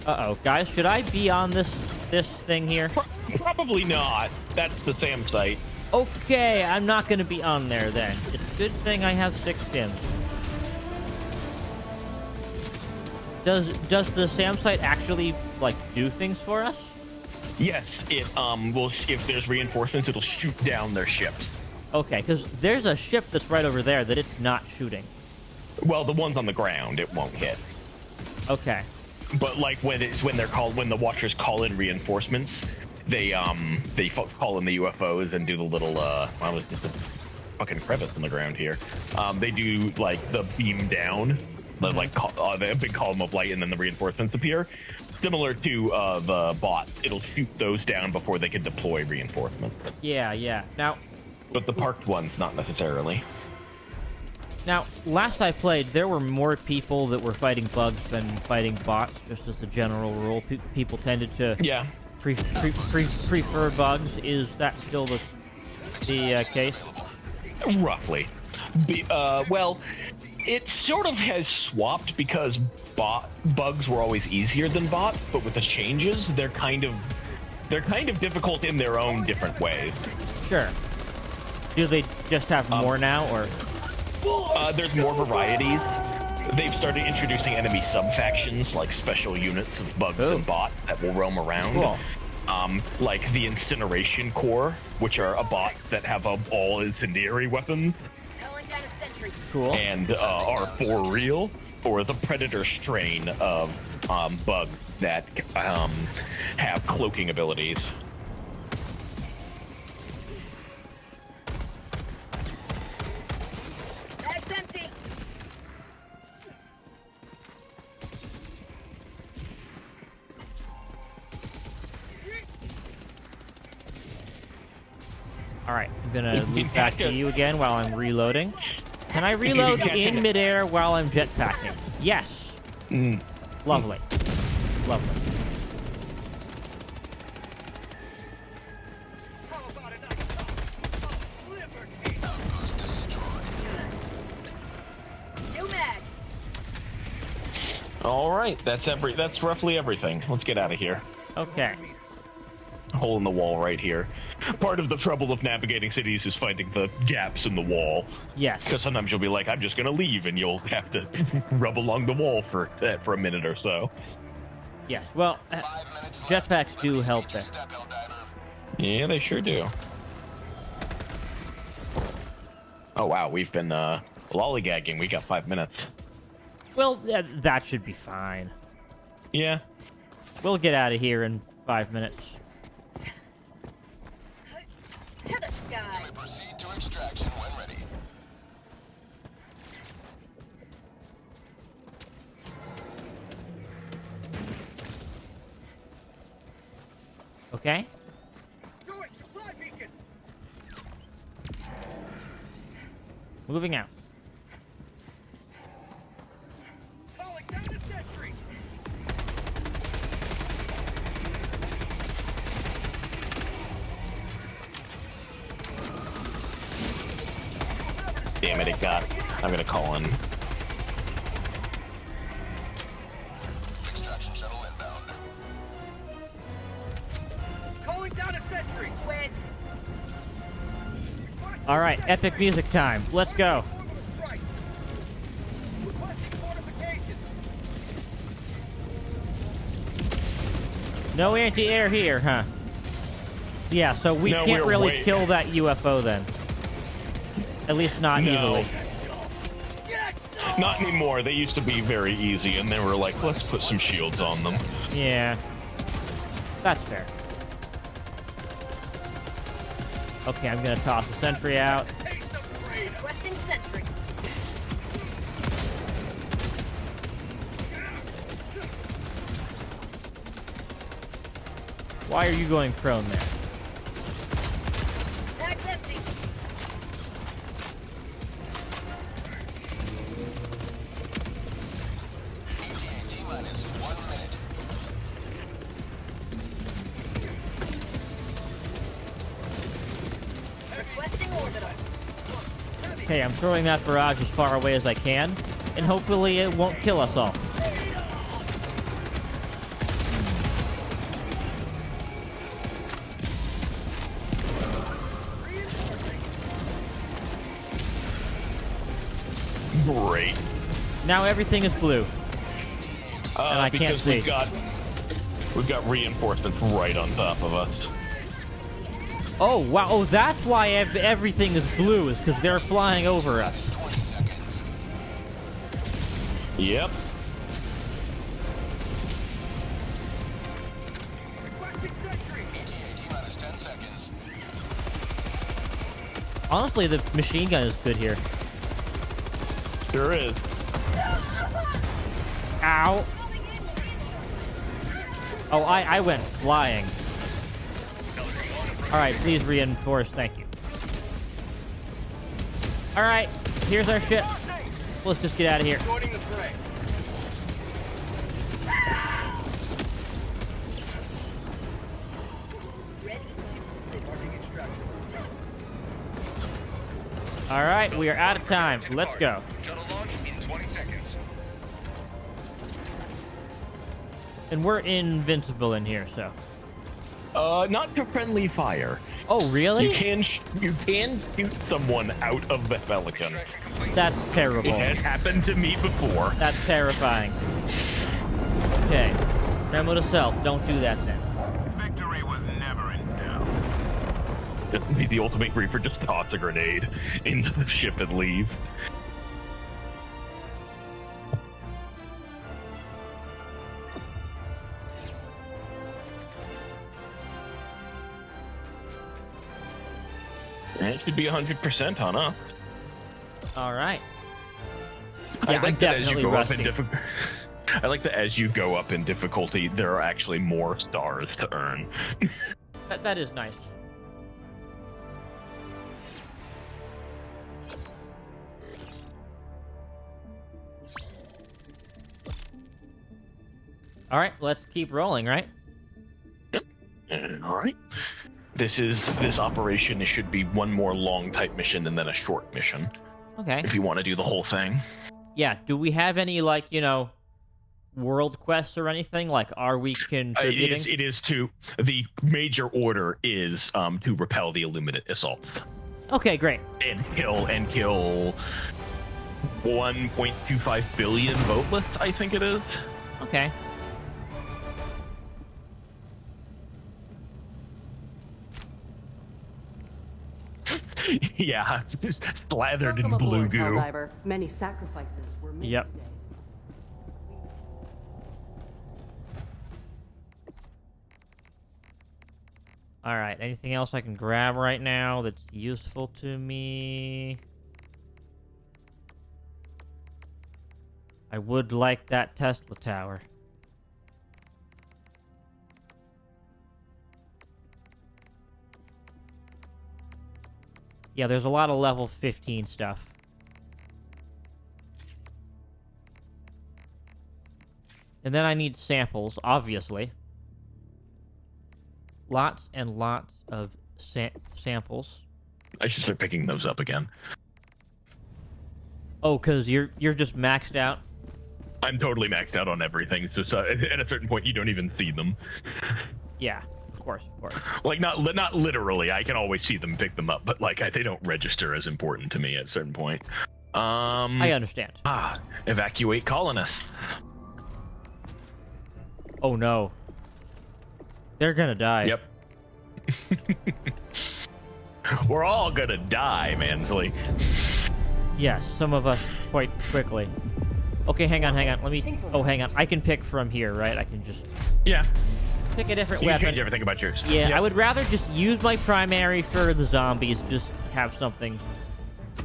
Uh-oh. Guys, should I be on this thing here? Probably not. That's the SAM site. Okay, I'm not going to be on there then. It's a good thing I have 6 stims. Does the SAM site actually, like, do things for us? Yes, it will. If there's reinforcements, it'll shoot down their ships. Okay, because there's a ship that's right over there that it's not shooting. Well, the ones on the ground, it won't hit. Okay. But like when the Watchers call in reinforcements, they call in the UFOs and do the little well, it's just a fucking crevice in the ground here. They do like the beam down, the big column of light, and then the reinforcements appear. Similar to the bots, it'll shoot those down before they can deploy reinforcements. Yeah. But the parked ones, not necessarily. Now, last I played, there were more people that were fighting bugs than fighting bots, just as a general rule. People tended to Yeah. prefer bugs. Is that still the case? Roughly. Well, it sort of has swapped because bugs were always easier than bots, but with the changes, they're kind of difficult in their own different ways. Sure. Do they just have more now, or? There's more varieties. They've started introducing enemy sub-factions, like special units of bugs Ooh. and bots that will roam around. Cool. Like the Incineration Corps, which are a bot that have all incendiary weapons Calling down a sentry. Cool. and are for real, or the Predator strain of bugs that have cloaking abilities. Bag's empty. All right, I'm gonna You loop back to can't- you again while I'm reloading. Can I reload can't- in midair while I'm jetpacking? Yes. Lovely. Lovely. How about a nice cup of liver tea? Outpost destroyed. New mag. All right, that's roughly everything. Let's get out of here. Okay. Hole in the wall right here. Part of the trouble of navigating cities is finding the gaps in the wall. Yes. Because sometimes you'll be like, I'm just gonna leave, and you'll have to rub along the wall for a minute or so. Yes. Well, 5 minutes left. jetpacks do Let me help speed your there. step, Helldiver. Yeah, they sure do. Oh wow, we've been lollygagging. We got 5 minutes. Well, that should be fine. Yeah. We'll get out of here in 5 minutes. To the sky. You may proceed to extraction when ready. Okay? Moving out. Calling down the sentry. Damn it got. I'm gonna call in. Extraction shuttle inbound. Calling down a sentry. Wait. All right, epic music time. Let's go. Orbital strike. Requesting fortification. No anti-air here, huh? Yeah, so we No, can't we're really way- kill that UFO then. At least not No. easily. Not anymore. They used to be very easy, and they were like, let's put some shields on them. Yeah. That's fair. Okay, I'm gonna toss the sentry out. Taste of freedom. Requesting sentry. Why are you going prone there? Bag's empty. ETA T-minus 1 minute. Requesting orbital. Okay, I'm throwing that barrage as far away as I can, and hopefully it won't kill us all. Great. Now everything is blue. And I can't because see. we've got reinforcements right on top of us. Oh, wow. Oh, that's why everything is blue, is because they're flying over us. 20 seconds. Yep. Requesting sentry. ETA T-minus 10 seconds. Honestly, the machine gun is good here. Sure is. Ow. Oh, I went flying. Alright, please reinforce. Thank you. Alright, here's our ship. Let's just get out of here. Joining the fray. Ready to Marking extraction. Alright, we are out of time. Let's go. Shuttle launch in 20 seconds. And we're invincible in here, so. Not to friendly fire. Oh, really? You can shoot someone out of the Pelican. Extraction complete. That's It terrible. has happened to me before. That's terrifying. Okay. Memo to self. Don't do that then. Victory was never in doubt. Just be the ultimate Reaper. Just toss a grenade into the ship and leave. And it should be 100% on us. Alright. I Yeah, I'm like that as definitely you go up rusty. in I like that as you go up in difficulty, there are actually more stars to earn. That is nice. Alright, let's keep rolling, right? All right. This operation should be one more long type mission and then a short mission Okay. if you want to do the whole thing. Yeah, do we have any, like, you know, world quests or anything? Like, are we contributing? It is to the major order is to repel the Illuminate assault Okay, great. and kill 1.25 billion voteless, I think it is. Okay. Yeah, just slathered in Welcome blue aboard, goo. Helldiver. Many sacrifices were made Yep. today. Alright, anything else I can grab right now that's useful to me? I would like that Tesla tower. Yeah, there's a lot of level 15 stuff. And then I need samples, obviously. Lots and lots of samples. I should start picking those up again. Oh, because you're just maxed out? I'm totally maxed out on everything, so at a certain point you don't even see them. Yeah, of course, of course. Like, not literally, I can always see them, pick them up, but like they don't register as important to me at a certain point. I understand. Evacuate colonists. Oh no. They're gonna die. Yep. We're all gonna die, Mansley. Yes, some of us quite quickly. Okay, hang on. Let me... Oh, hang on. I can pick from here, right? I can just Yeah. pick a different You can weapon. change everything about yours. Yeah, I would rather just use my primary for the zombies. Just have something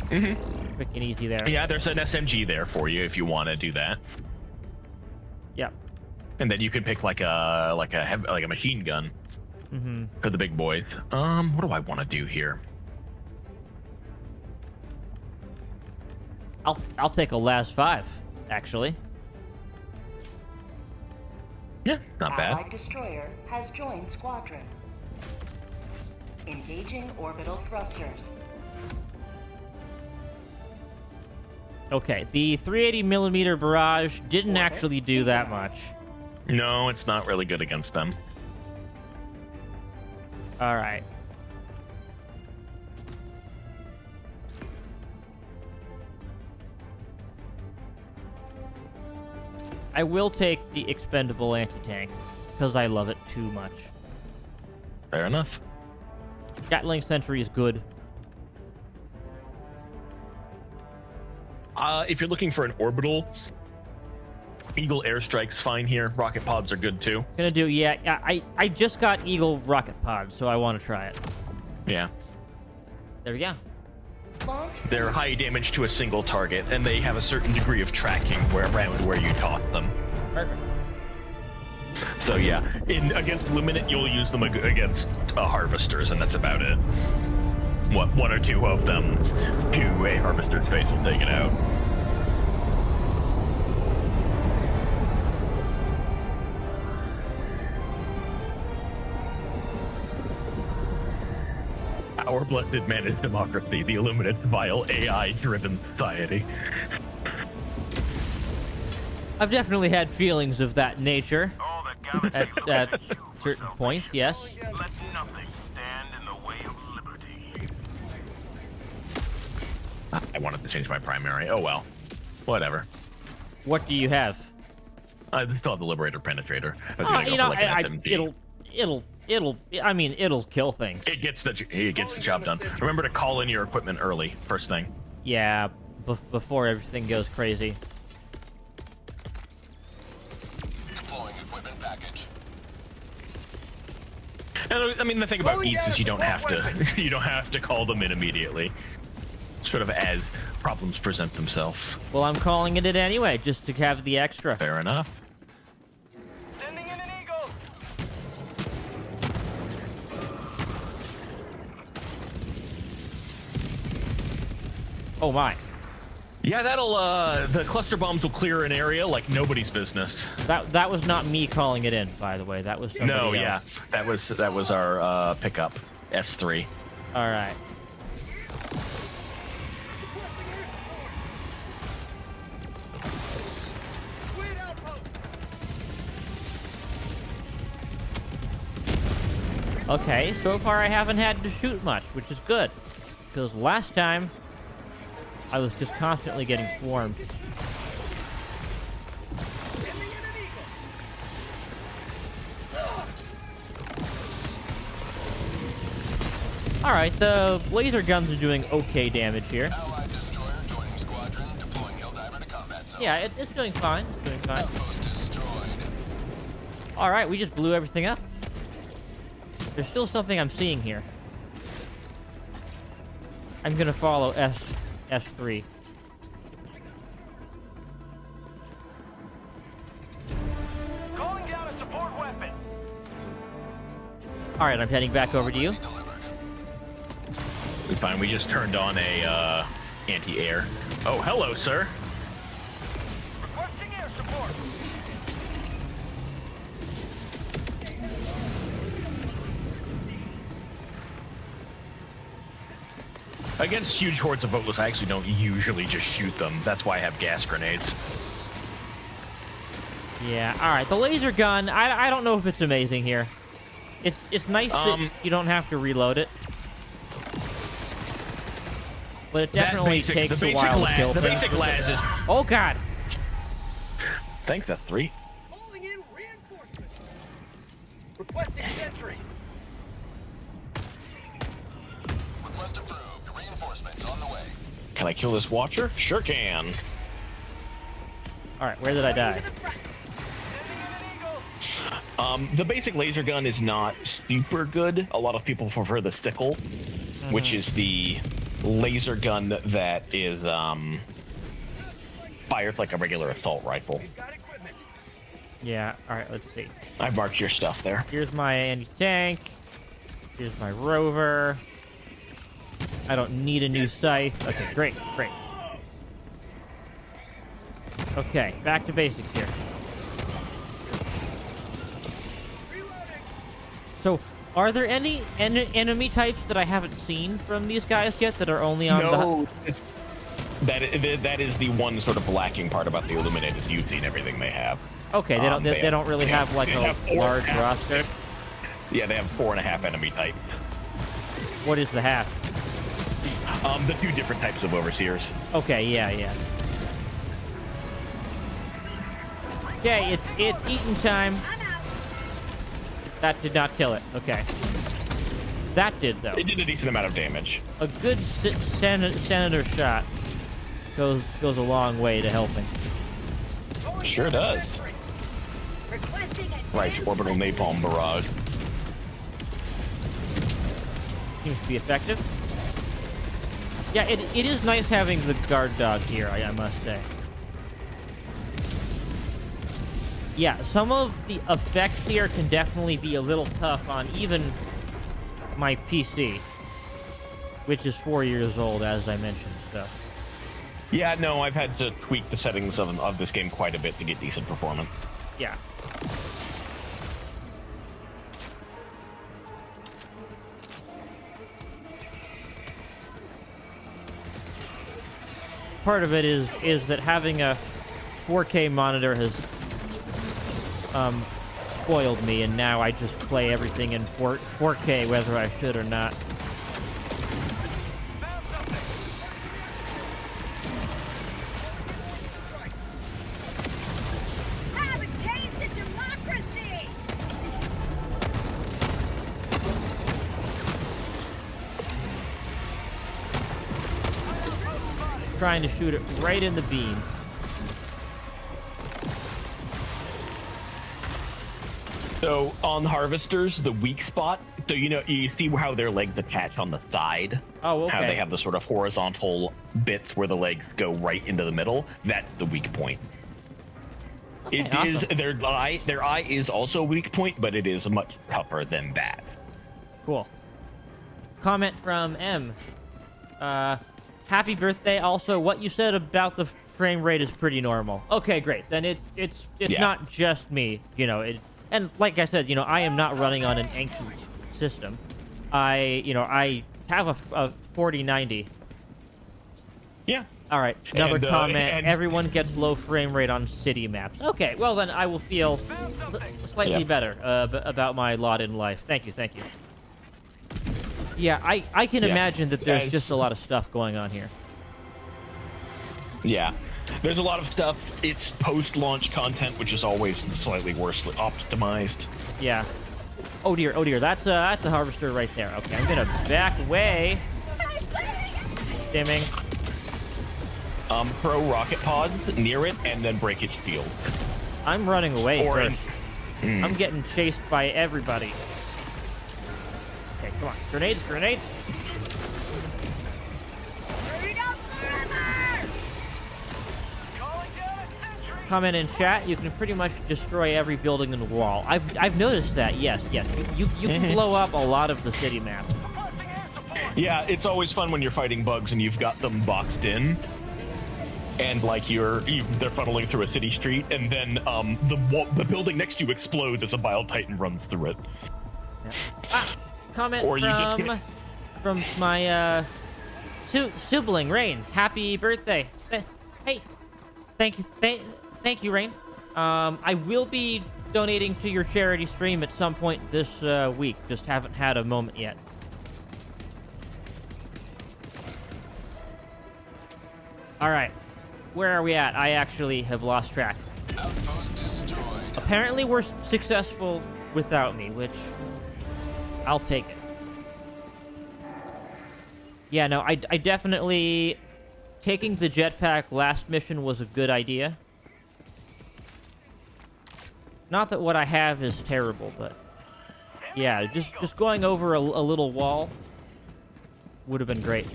quick and easy there. Yeah, there's an SMG there for you if you want to do that. Yep. And then you can pick like a machine gun for the big boys. What do I want to do here? I'll take a last 5, actually. Yeah, not bad. Allied destroyer has joined squadron. Engaging orbital thrusters. Okay, the 380mm barrage didn't actually do that much. No, it's not really good against them. All right. I will take the expendable anti-tank because I love it too much. Fair enough. Gatling Sentry is good. If you're looking for an orbital, Eagle airstrike's fine here. Rocket pods are good too. Gonna do, yeah. I just got Eagle rocket pod, so I want to try it. Yeah. There we go. They're high damage to a single target, and they have a certain degree of tracking around where you toss them. Perfect. So yeah, against Luminant, you'll use them against harvesters, and that's about it. What, 1 or 2 of them to a harvester's face will take it out. Our blessed managed democracy, the Illuminate's vile AI-driven society. I've definitely had feelings of that nature All the galaxy at certain points, yes. let nothing stand in the way of liberty. I wanted to change my primary. Oh well. Whatever. What do you have? I still have the Liberator Penetrator. I was Oh, gonna go you know, for like an SMG. it'll kill things. It gets the job done. Remember to call in your equipment early, first thing. Yeah, before everything goes crazy. Deploying equipment package. And I mean, the thing about eats is you don't have to call them in immediately. Sort of as problems present themselves. Well, I'm calling it anyway, just to have the extra. Fair enough. Sending in an eagle. Oh my. Yeah, that'll the cluster bombs will clear an area like nobody's business. That was not me calling it in, by the way. That was somebody No, else. yeah, that was our pickup S3. All right. Sweet outpost. Okay, so far I haven't had to shoot much, which is good. Because last time, I was just constantly getting swarmed. Alright, the laser guns are doing okay damage here. Allied destroyer joining squadron. Deploying Helldiver to combat zone. Yeah, it's doing fine. It's doing fine. Outpost destroyed. Alright, we just blew everything up. There's still something I'm seeing here. I'm gonna follow S3. Calling down a support weapon. Alright, I'm heading back over to you. Delivered. It's fine. We just turned on a anti-air. Oh, hello, sir. Requesting air support. Against huge hordes of boatless, I actually don't usually just shoot them. That's why I have gas grenades. Yeah, alright. The laser gun, I don't know if it's amazing here. It's nice that you don't have to reload it. But it definitely takes a while to kill The things. basic las is... Oh, God! Thanks, that's 3. Calling in reinforcements. Requesting sentry. Request approved. Reinforcements on the way. Can I kill this watcher? Sure can. Alright, where did I die? The basic laser gun is not super good. A lot of people prefer the sickle, which is the laser gun that is fires like a regular assault rifle. Got equipment. Yeah, alright, let's see. I marked your stuff there. Here's my anti-tank. Here's my rover. I don't need a new scythe. Okay, great, great. Okay, back to basics here. So, are there any enemy types that I haven't seen from these guys yet that are only on No, that is the one sort of lacking part about the Illuminators. You've seen everything they have. Okay, they don't really have like a large roster. Yeah, they have 4.5 enemy types. What is the half? The 2 different types of overseers. Okay, yeah. Okay, it's eating time. That did not kill it. Okay. That did, though. It did a decent amount of damage. A good senator shot goes a long way to helping. Sure does. Right, orbital napalm barrage. Seems to be effective. Yeah, it is nice having the guard dog here, I must say. Yeah, some of the effects here can definitely be a little tough on even my PC, which is 4 years old, as I mentioned, so. Yeah, no, I've had to tweak the settings of this game quite a bit to get decent performance. Yeah. Part of it is that having a 4K monitor has spoiled me, and now I just play everything in 4K whether I should or not. Have a taste of democracy! Trying to shoot it right in the beam. So on harvesters, the weak spot, so you see how their legs attach on the side? Oh, okay. How they have the sort of horizontal bits where the legs go right into the middle? That's the weak point. Okay, It awesome. is their eye is also a weak point, but it is much tougher than that. Cool. Comment from M. Happy birthday. Also, what you said about the frame rate is pretty normal. Okay, great. Then it's Yeah. not just me, and like I said, I am not running on an ancient system. I have a 4090. Yeah. All right, another And, comment. and- Everyone gets low frame rate on city maps. Okay, well then I will feel slightly Yeah. better about my lot in life. Thank you. Yeah, I can Yeah. imagine that there's Guys. just a lot of stuff going on here. Yeah. There's a lot of stuff. It's post-launch content, which is always slightly worse optimized. Yeah. Oh dear. That's a harvester right there. Okay, I'm gonna back away. Stimming. Throw rocket pods near it and then break its shield. I'm running away Or first. I'm getting chased by everybody. Okay, come on. Grenades. Freedom forever! Calling down a sentry. Comment in chat. You can pretty much destroy every building in the wall. I've noticed that. Yes. You can blow up a lot of the city map. Requesting air support. Yeah, it's always fun when you're fighting bugs and you've got them boxed in, and like they're funneling through a city street, and then the building next to you explodes as a Bile Titan runs through it. Comment Or you just from my Sibling Rain, happy birthday. Hey, thank you, Rain. I will be donating to your charity stream at some point this week. Just haven't had a moment yet. All right, where are we at? I actually have lost track. Outpost destroyed. Apparently, we're successful without me, which I'll take it. Yeah, no, I definitely... Taking the jetpack last mission was a good idea. Not that what I have is terrible, but... Yeah, just going over a little wall would have been great.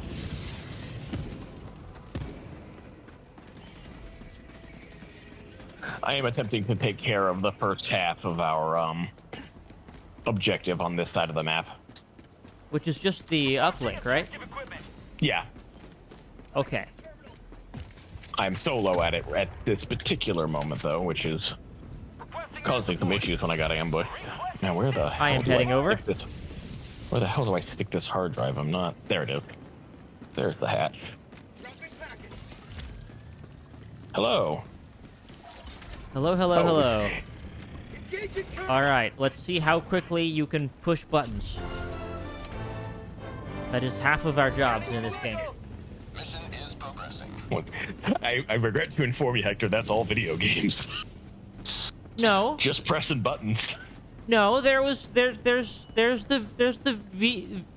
I am attempting to take care of the first half of our objective on this side of the map. Which is just the uplink, right? Yeah, Okay. I'm solo at it at this particular moment, though, which is causing some issues when I got ambushed. Now, where the hell I am do heading over. stick this- Where the hell do I stick this hard drive? I'm not... There it is. There's the hatch. Hello. Hello, hello, Oh. hello. Engaging target. All right, let's see how quickly you can push buttons. That is half of our jobs in this game. Mission is progressing. I regret to inform you, Hector, that's all video games. No, Just pressing buttons. no, there's the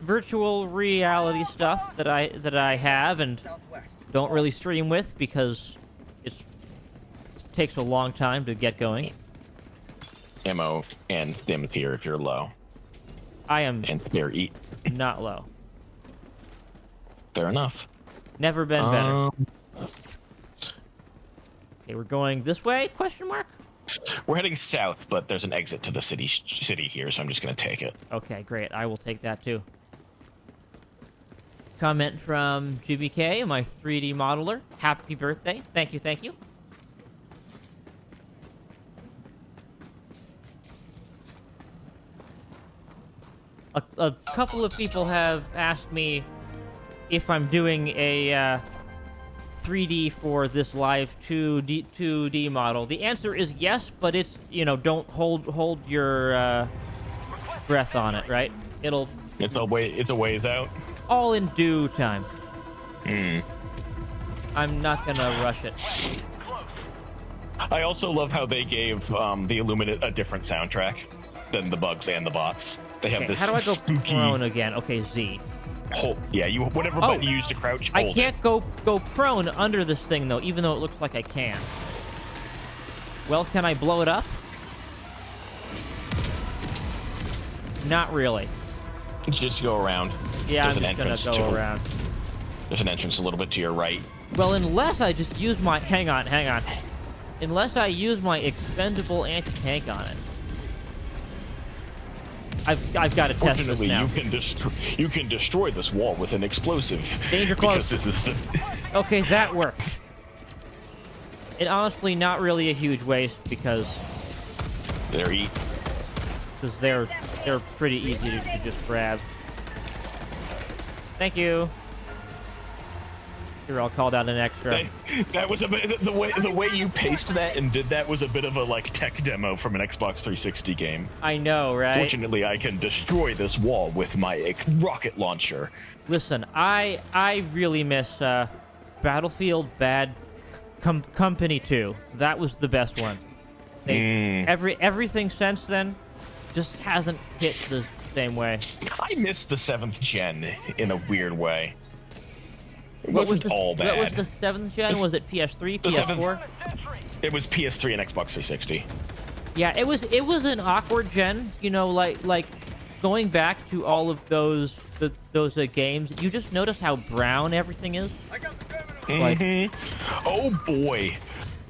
virtual reality stuff that I have and Southwest. don't really stream with because it takes a long time to get going. Ammo and stims here if you're low. I am And spare eat. not low. Fair enough. Never been better. Okay, we're going this way? Question mark? We're heading south, but there's an exit to the city here, so I'm just gonna take it. Okay, great. I will take that too. Comment from GBK, my 3D modeler. Happy birthday. Thank you, thank you. A couple of people have asked me if I'm doing a 3D for this live 2D model. The answer is yes, but it's, you know, don't hold your breath on it, right? It'll It's a ways out. all in due time. Hmm. I'm not gonna rush it. I also love how they gave the Illuminate a different soundtrack than the bugs and the bots. They have Okay, this how do I go spooky prone again? Okay, Z. Yeah, you whatever button you use to crouch. I hold can't go prone under this thing though, even though it looks like I can. Well, can I blow it up? Not really. it. Just go around. Yeah, There's I'm an just gonna entrance go to- around. There's an entrance a little bit to your right. Well, unless I just use my... Hang on. Unless I use my expendable anti-tank on it. I've got to test this Fortunately, now. you can destroy this wall with an explosive. Danger Because close. this is the. Okay, that worked. It honestly not really a huge waste because There, they're pretty easy to just grab. Thank you. You're all called out an extra. That was a bit the way you paced that and did that was a bit of a like tech demo from an Xbox 360 game. I know, right? Fortunately, I can destroy this wall with my rocket launcher. Listen, I really miss Battlefield Bad Company 2. That was the best one. Everything since then just hasn't hit the same way. I missed the 7th gen in a weird way. It What was wasn't the, all bad. What was the 7th gen? Was it PS3, the PS4? It was PS3 and Xbox 360. Yeah, it was an awkward gen. You know, like going back to all of those games. You just notice how brown everything is. I got the terminal. Like, Oh boy.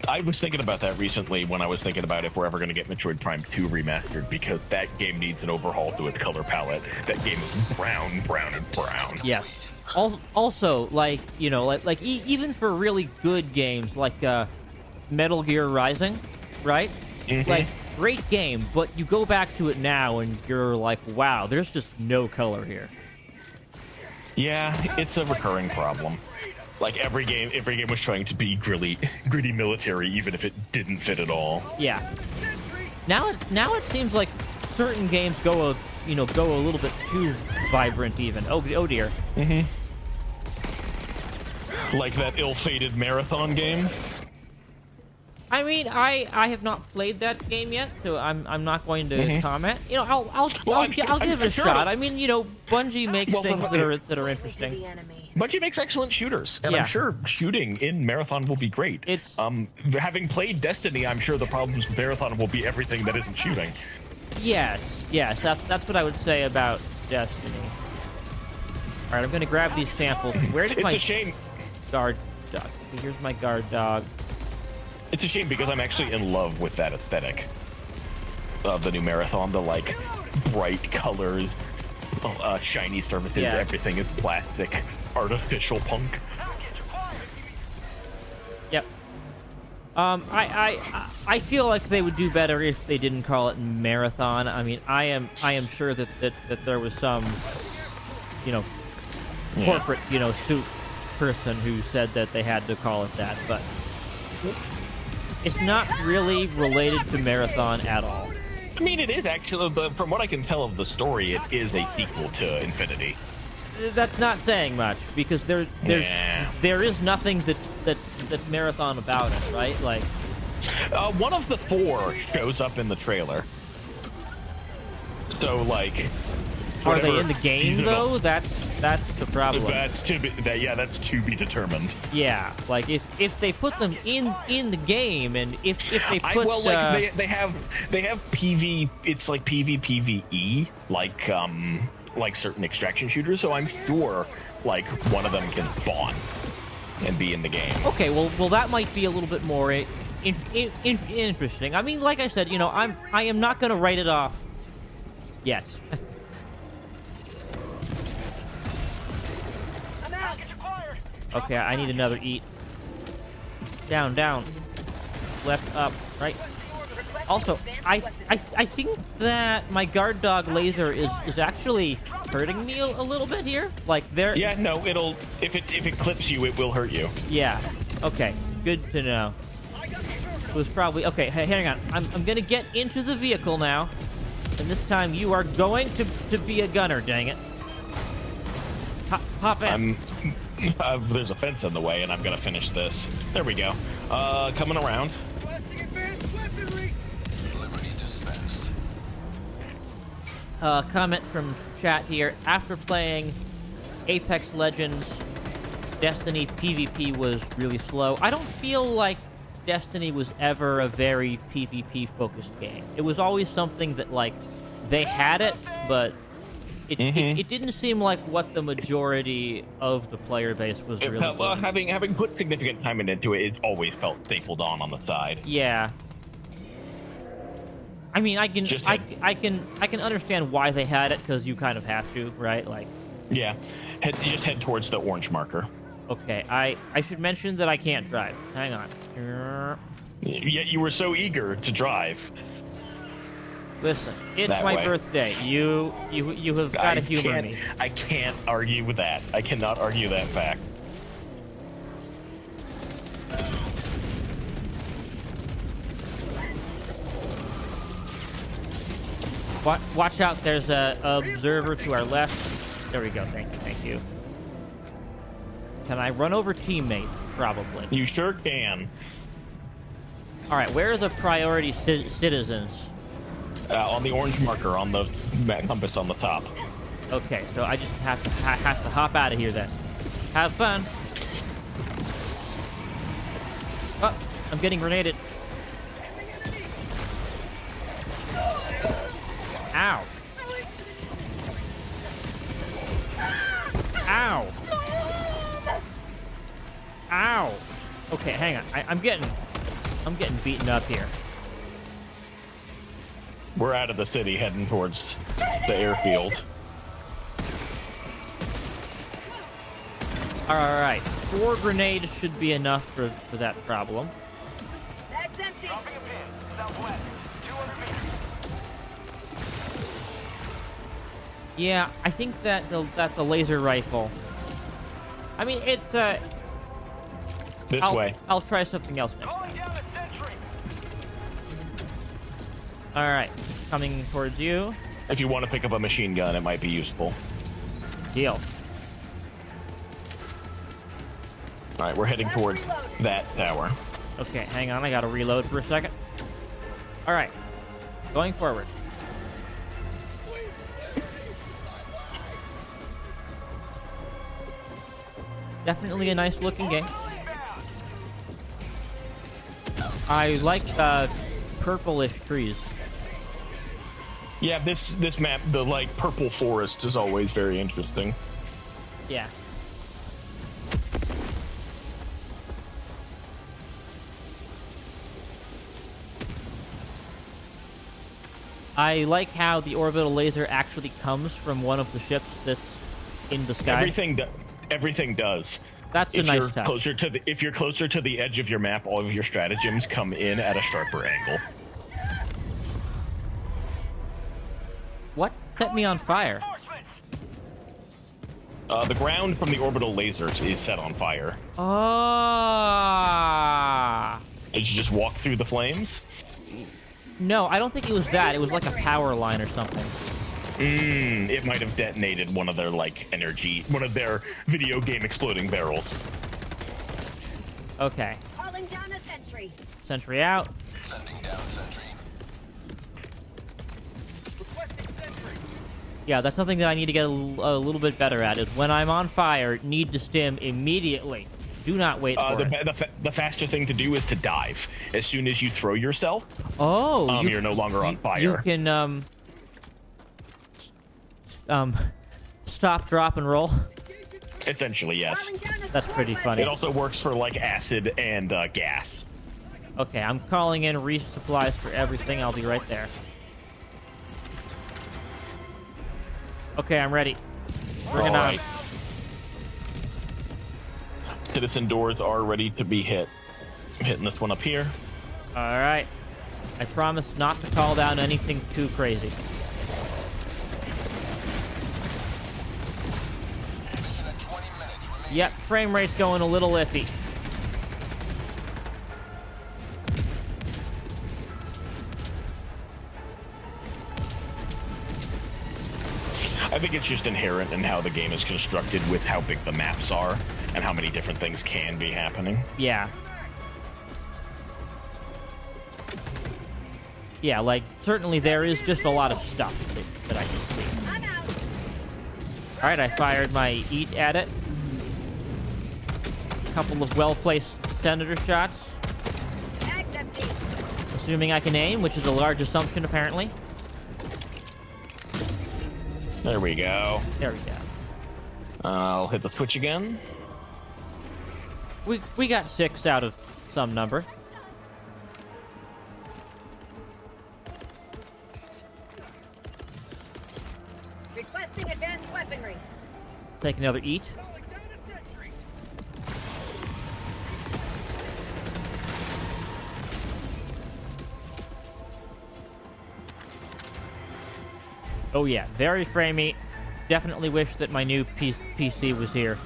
I was thinking about that recently when I was thinking about if we're ever going to get Metroid Prime 2 remastered, because that game needs an overhaul to its color palette. That game is brown, and brown. yes. Also, like, you know, even for really good games like Metal Gear Rising, right? Like, great game, but you go back to it now and you're like, wow, there's just no color here. Yeah, it's a recurring problem. Like every game was trying to be gritty military, even if it didn't fit at all. Yeah. Now it seems like certain games go a little bit too vibrant even. Oh dear. Mm-hmm. Like that ill-fated marathon game. I mean, I have not played that game yet, so I'm not going to comment. You know, I'll give it a shot. I mean, you know, Bungie makes things that are To interesting. the enemy. Bungie makes excellent shooters, and Yeah. I'm sure shooting in Marathon will be great. It's- having played Destiny, I'm sure the problems with Marathon will be everything that isn't shooting. Yes, that's what I would say about Destiny. All right, I'm gonna grab these samples. Where did It's my a shame. guard dog? Okay, here's my guard dog. It's a shame because I'm actually in love with that aesthetic of the new Marathon. The like bright colors, shiny surfaces, Yeah. everything is plastic, artificial punk. Yep. I feel like they would do better if they didn't call it Marathon. I mean, I am sure that there was some, you know, corporate, you know, suit person who said that they had to call it that, but it's not really related to Marathon at all. I mean, it is actually, but from what I can tell of the story, it is a sequel to Infinity. That's not saying much because there is nothing that's Marathon about it, right? Like, One of the 4 shows up in the trailer. So, like, are they whatever in the game seasonal- though? That's the problem. That's to be determined. Yeah, like if they put them in the game, and if they put they have PV. It's like PvPvE, like certain extraction shooters. So I'm sure like one of them can spawn and be in the game. okay, well that might be a little bit more interesting. I mean, like I said, you know, I am not gonna write it off yet. I'm out. Okay, I need another eat. Down, left, up, right. Also, I think that my guard dog laser is actually hurting me a little bit here. Like there. Yeah, no, if it clips you, it will hurt you. Yeah. Okay. Good to know. It was probably okay. Hey, hang on. I'm gonna get into the vehicle now, and this time you are going to be a gunner. Dang it. Hop in. There's a fence in the way, and I'm gonna finish this. There we go. Coming around. Requesting advanced weaponry. Liberty dispensed. Comment from chat here. After playing Apex Legends, Destiny PvP was really slow. I don't feel like Destiny was ever a very PvP focused game. It was always something that like they had it, but it didn't seem like what the majority of the player base was It really felt, well, doing. having put significant time into it, it always felt stapled on the side. Yeah. I mean, I can understand why they had it because you kind of have to, right? Like, Yeah, just head towards the orange marker. okay, I should mention that I can't drive. Hang on. Yet you were so eager to drive. Listen, it's That my way. birthday. You have got to humor me. I can't argue with that. I cannot argue that fact. Watch out! There's a observer to our left. There we go. Thank you. Can I run over teammate? Probably. You sure can. All right, where are the priority citizens? On the orange marker on the compass on the top. Okay, so I just have to hop out of here then. Have fun. Oh, I'm getting grenaded. Ow. Ow. Ow. Okay, hang on. I'm getting beaten up here. We're out of the city, heading towards the airfield. All right, 4 grenades should be enough for that problem. Bag's empty. Dropping a pin. Southwest. 200 meters. Yeah, I think that the laser rifle. I mean, it's This way. I'll try something else next time. Calling down a sentry. All right, coming towards you. If you want to pick up a machine gun, it might be useful. Deal. All right, we're heading towards that tower. Okay, hang on. I gotta reload for a second. All right, going forward. Definitely a nice looking game. I like the purplish trees. Yeah, this map, the like purple forest, is always very interesting. Yeah. I like how the orbital laser actually comes from one of the ships that's in the sky. Everything does. That's a If nice you're touch. if you're closer to the edge of your map, all of your stratagems come in at a sharper angle. What set me on fire? The ground from the orbital lasers is set on fire. Ah. Did you just walk through the flames? No, I don't think it was that. It was like a power line or something. It might have detonated one of their one of their video game exploding barrels. Okay. Calling down a sentry. Sentry out. Sending down sentry. Requesting sentry. Yeah, that's something that I need to get a little bit better at, is when I'm on fire, need to stim immediately. Do not wait for it. The faster thing to do is to dive. As soon as you throw yourself, Oh, you're no longer on fire. You can, stop, drop, and roll. Essentially, yes. Calling down a That's pretty funny. It also works for like acid and gas. Okay, I'm calling in resupplies for everything. I'll be right there. Okay, I'm ready. Bring it on. Alright. Citizen doors are ready to be hit. I'm hitting this one up here. All right. I promise not to call down anything too crazy. Mission at 20 minutes remaining. Yep, frame rate's going a little iffy. I think it's just inherent in how the game is constructed with how big the maps are and how many different things can be happening. Yeah. Yeah, like, certainly there is just a lot of stuff that I can see. I'm out. Alright, I fired my eat at it. Couple of well-placed senator shots. Bag's empty. Assuming I can aim, which is a large assumption, apparently. There we go. There we go. I'll hit the switch again. We got 6 out of some number. Requesting advanced weaponry. Take another eat. Calling down a sentry. Oh yeah, very framey. Definitely wish that my new PC was here.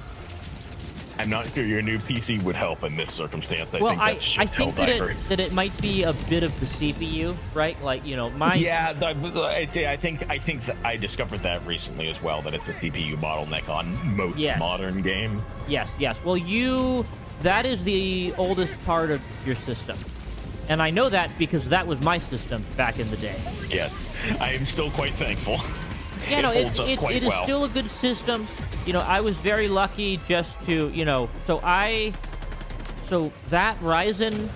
I'm not sure your new PC would help in this circumstance. I think that it might be a bit of the CPU, right? Like, you know, my Yeah, I think that I discovered that recently as well, that it's a CPU bottleneck on most modern games. Yes. Well, that is the oldest part of your system. And I know that because that was my system back in the day. Yes, I am still quite thankful. Yeah, no, it holds up quite it is well. still a good system. You know, I was very lucky just to, you know, so that Ryzen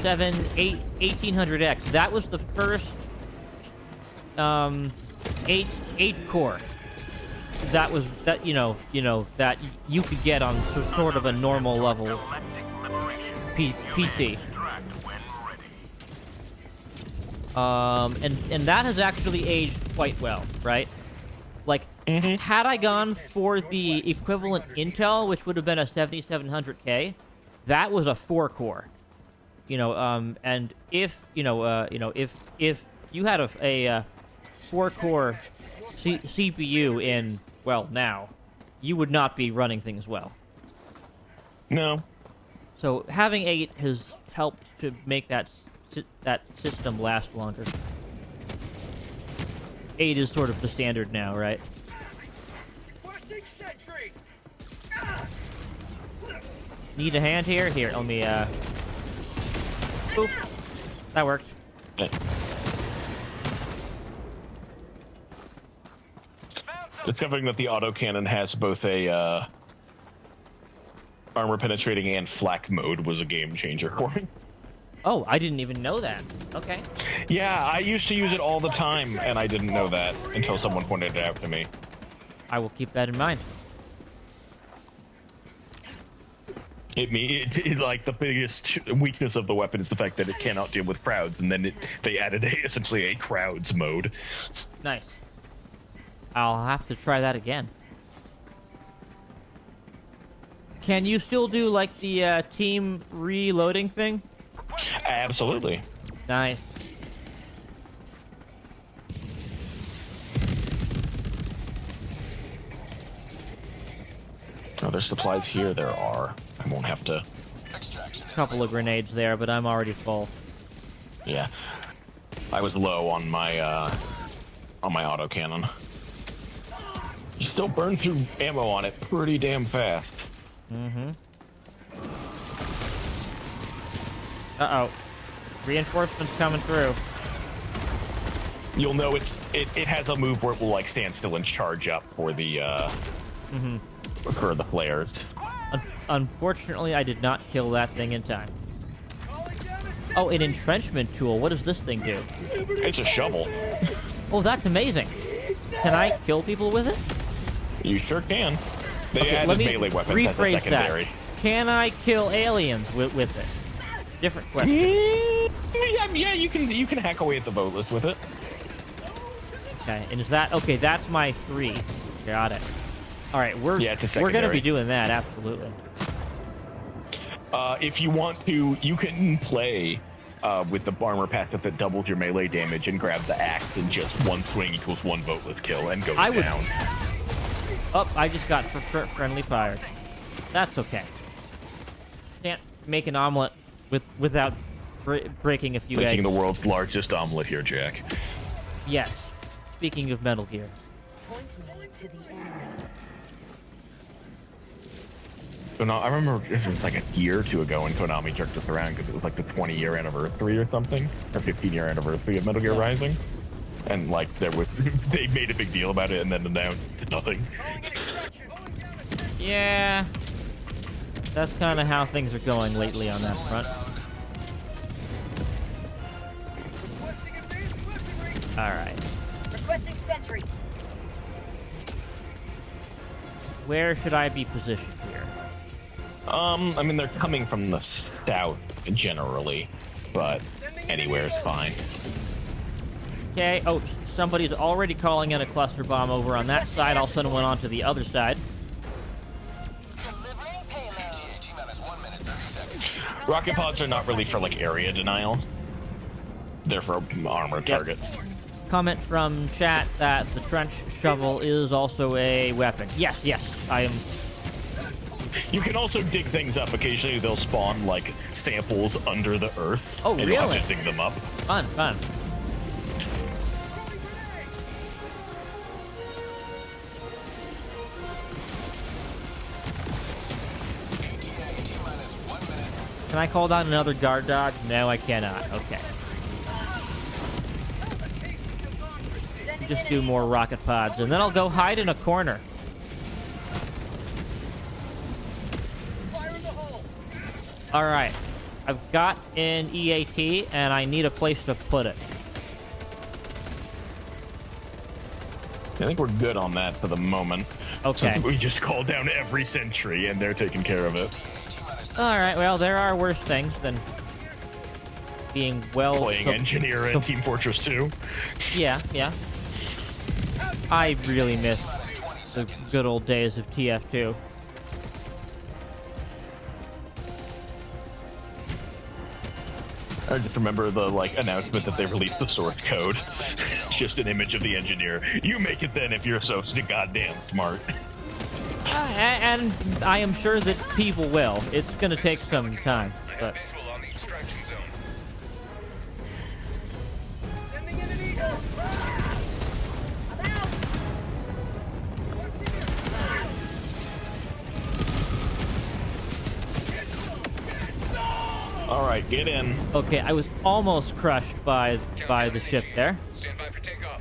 7 1800X, that was the first 8 core that you could get on sort of a normal level PC. And that has actually aged quite well, right? Like, had I gone for the equivalent Intel, which would have been a 7700K, that was a 4-core. You know, and if you had a 4-core CPU in, well, now, you would not be running things well. No. So having 8 has helped to make that system last longer. 8 is sort of the standard now, right? Requesting sentry. Need a hand here? Here, let me, Boop. That worked. Eh. Discovering that the autocannon has both a armor penetrating and flak mode was a game changer for me. Oh, I didn't even know that. Okay. Yeah, I used to use it all the time, and I didn't know that until someone pointed it out to me. I will keep that in mind. Like the biggest weakness of the weapon is the fact that it cannot deal with crowds, and then they added essentially a crowds mode. Nice. I'll have to try that again. Can you still do like the team reloading thing? Absolutely. Nice. Oh, there's supplies here. There are. I won't have to. Couple of grenades there, but I'm already full. Yeah, I was low on my autocannon. You still burn through ammo on it pretty damn fast. Mm-hmm. Uh-oh. Reinforcements coming through. You'll know it has a move where it will like stand still and charge up for the for the flares. Unfortunately, I did not kill that thing in time. Oh, an entrenchment tool. What does this thing do? It's a shovel. Oh, that's amazing. Can I kill people with it? You sure can. They Okay, added let me melee weapons as a rephrase secondary. that. Can I kill aliens with it? Different question. Yeah, you can hack away at the boatless with it. Okay, and is that okay? That's my 3. Got it. All right, we're Yeah, it's a gonna secondary. be doing that absolutely. If you want to, you can play with the armor passive that doubles your melee damage and grab the axe and just one swing equals one boatless kill and go down. Oh, I just got friendly fire. That's okay. Can't make an omelet without breaking a few eggs. Making the world's largest omelet here, Jack. Yes. Speaking of Metal Gear. Point me to the enemy. So no, I remember it was like a year or two ago when Konami jerked us around because it was like the 20-year anniversary or something, or 15-year anniversary of Metal Gear Rising, and like they made a big deal about it and then announced nothing. Yeah. That's kind of how things are going lately on that front. Alright. Requesting sentry. Where should I be positioned here? I mean, they're coming from the south generally, but anywhere is fine. Okay. Oh, somebody's already calling in a cluster bomb over on that side. I'll send one on to the other side. Delivering payload. T-minus 1 minute, 30 seconds. Rocket pods are not really for like area denial. They're for armor targets. Comment from chat that the trench shovel is also a weapon. Yes, I am. You can also dig things up. Occasionally they'll spawn like samples under the earth. Oh, and you'll really? have to dig them up. Fun. T-minus 1 minute. Can I call down another guard dog? No, I cannot. Okay. Just do more rocket pods, and then I'll go hide in a corner. Fire in the hole. All right. I've got an EAT, and I need a place to put it. I think we're good on that for the moment. Okay. So we just call down every sentry and they're taking care of it. All right. Well, there are worse things than being Playing engineer in Team Fortress 2. Yeah. I really miss the good old days of TF2. I just remember the announcement that they released the source code. Just an image of the engineer. You make it then if you're so goddamn smart. And I am sure that people will. It's going to take some time, but Visual on the extraction zone. Sending in an eagle. I'm out. All right, get in. okay. I was almost crushed by the ship there. Stand by for takeoff.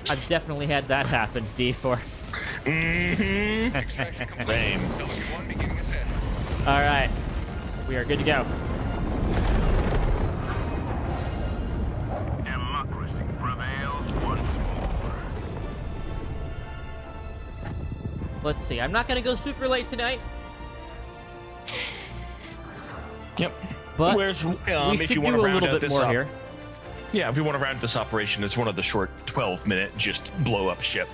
I've definitely had that happen before. Mm-hmm. Extraction complete. Same. Pelican 1 beginning ascent. All right, we are good to go. Democracy prevails once more. Let's see. I'm not going to go super late tonight, Yep. but Where's, we if should you want do to a round little out bit this more up, here. Yeah, if you want to round this operation, it's one of the short 12-minute just blow up ship.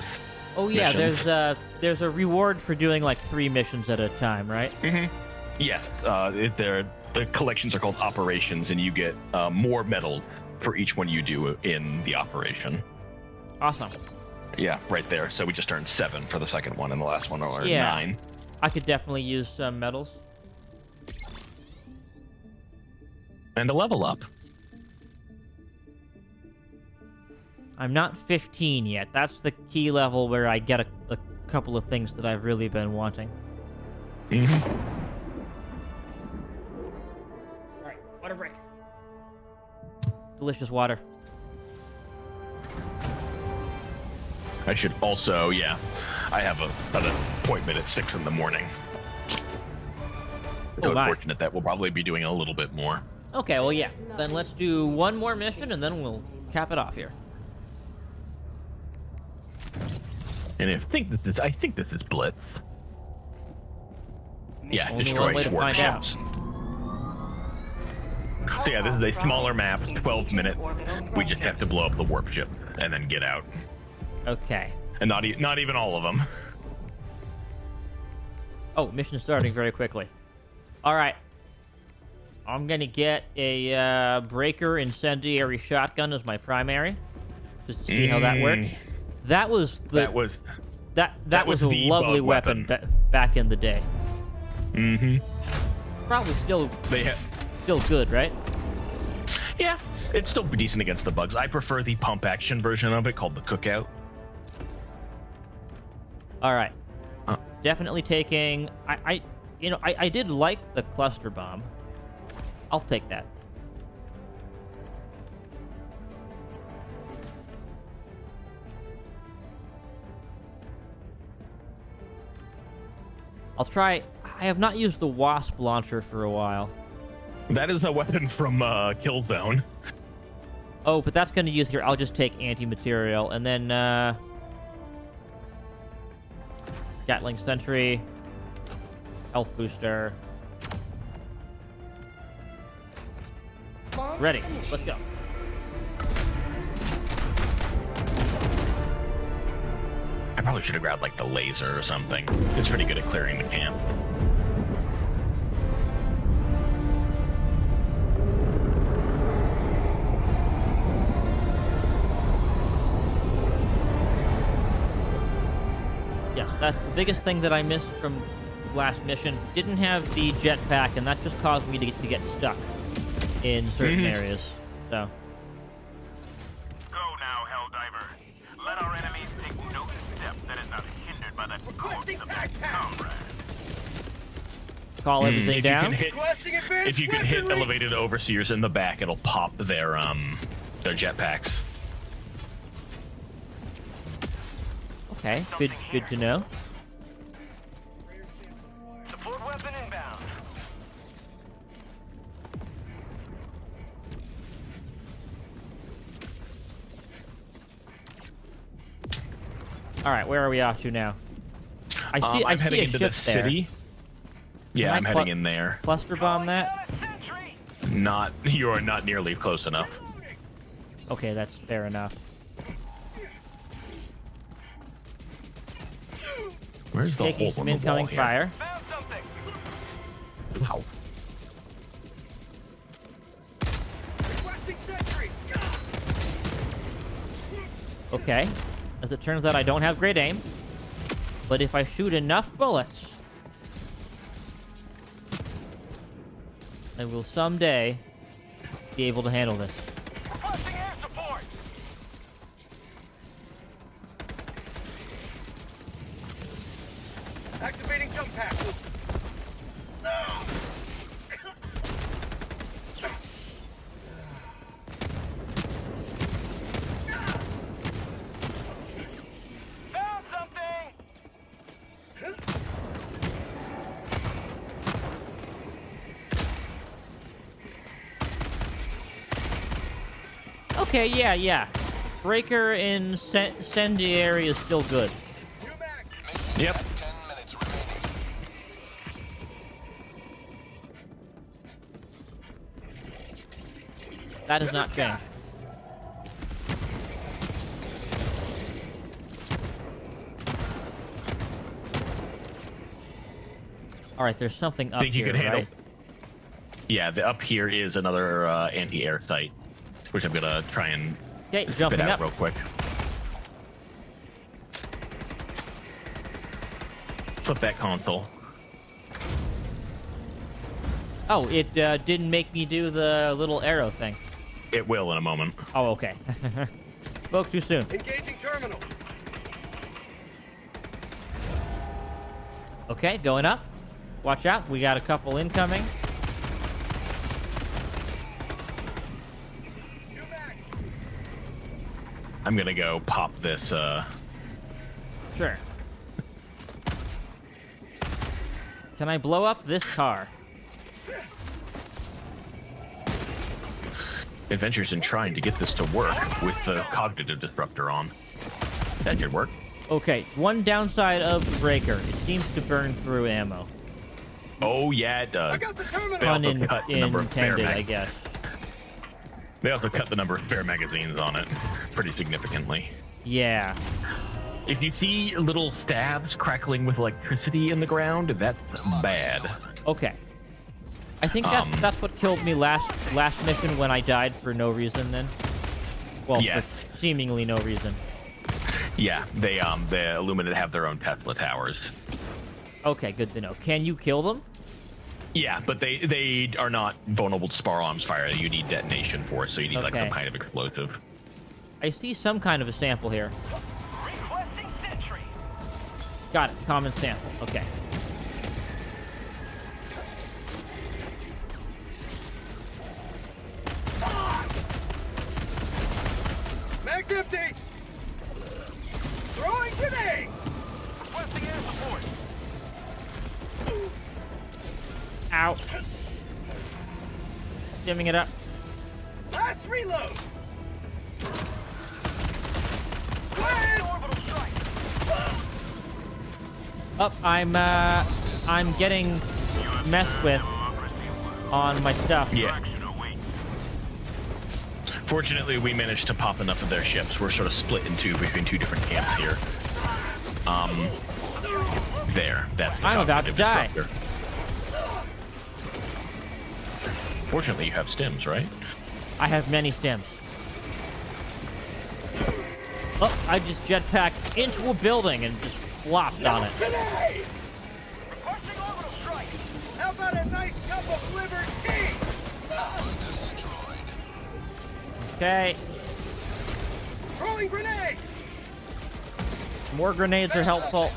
Oh yeah, mission. there's a reward for doing like 3 missions at a time, right? Yeah, the collections are called operations, and you get more metal for each one you do in the operation. Awesome. Yeah, right there. So we just earned 7 for the second one, and the last one earned Yeah. 9. I could definitely use some medals. And a level up. I'm not 15 yet. That's the key level where I get a couple of things that I've really been wanting. Mm-hmm. All right, water break. Delicious water. I should also, yeah, I have an appointment at 6 in the morning. So Oh, my. unfortunate that we'll probably be doing a little bit more. Okay, well, yeah. Then let's do one more mission, and then we'll cap it off here. And I think this is Blitz. Yeah, Only destroy one way to find out. warships. So yeah, this is a smaller map, 12 minutes. We just have to blow up the warp ship and then get out. Okay. And not even all of them. Oh, mission starting very quickly. All right. I'm going to get a breaker incendiary shotgun as my primary. Just to see how that works. That was That was a the lovely bug weapon weapon. back in the day. Mm-hmm. Probably still good, right? Yeah, it's still decent against the bugs. I prefer the pump action version of it called the Cookout. All right. Huh. Definitely taking. I did like the cluster bomb. I'll take that. I'll try. I have not used the Wasp launcher for a while. That is a weapon from Killzone. Oh, but that's going to use here. I'll just take anti-material, and then Gatling Sentry, health booster. Launch Ready. initiated. Let's go. I probably should have grabbed like the laser or something. It's pretty good at clearing the camp. Yes, that's the biggest thing that I missed from last mission. Didn't have the jetpack, and that just caused me to get stuck in certain areas. So, Go now, Helldiver. Let our enemies take no step that is not hindered by the corpse of their comrade. call everything If down. Requesting advanced If you can hit weaponry. elevated overseers in the back, it'll pop their jetpacks. Okay, good to know. Support weapon inbound. All right, where are we off to now? I see I'm heading a into ship the there. city. Yeah, Can I I'm heading in there. Cluster bomb that? You are not nearly close enough. Okay, that's fair enough. Where's the Taking hole some in the wall incoming here? fire. Found something. Ow. Okay. As it turns out, I don't have great aim. But if I shoot enough bullets, I will someday be able to handle this. Requesting air support. Activating jump pack. Found something. Okay, yeah. Breaker incendiary is still good. You back. Yep. 10 minutes remaining. That is not changed. All right, there's something up Think you here, could handle? right? Yeah, the up here is another anti-air site, which I'm gonna try and Okay, spit jumping out up. real quick. Flip that console. Oh, it didn't make me do the little arrow thing. It will in a moment. Oh, okay. Spoke too soon. Engaging terminal. Okay, going up. Watch out, we got a couple incoming. You back. I'm gonna go pop this. Sure. Can I blow up this car? Adventures in trying to get this to work with the cognitive disruptor on. That should work. Okay, one downside of the breaker. It seems to burn through ammo. Oh yeah, it does. I got the terminal. They also cut the number of spare Unintended, I mag- guess. They also cut the number of spare magazines on it pretty significantly. Yeah. If you see little stabs crackling with electricity in the ground, that's bad. Okay. I think that's what killed me last mission when I died for no reason then. Well, Yes. for seemingly no reason. Yeah, the Illuminati have their own Tesla towers. Okay, good to know. Can you kill them? Yeah, but they are not vulnerable to spar arms fire. You need detonation for it, so you need like Okay. some kind of explosive. I see some kind of a sample here. Requesting sentry. Got it. Common sample. Okay. Mag's empty. Throwing grenade. Requesting air support. Ow. Dimming it up. Last reload. Orbital strike. Up. I'm getting messed with on my stuff. Yeah. Action awaits. Fortunately, we managed to pop enough of their ships. We're sort of split in two between two different camps here. There. That's the I'm about to cognitive die. disruptor. Fortunately, you have stims, right? I have many stems. Oh, I just jetpacked into a building and just flopped on it. Grenade. Requesting orbital strike. How about a nice cup of liver tea? Okay. Throwing grenade. More grenades are helpful.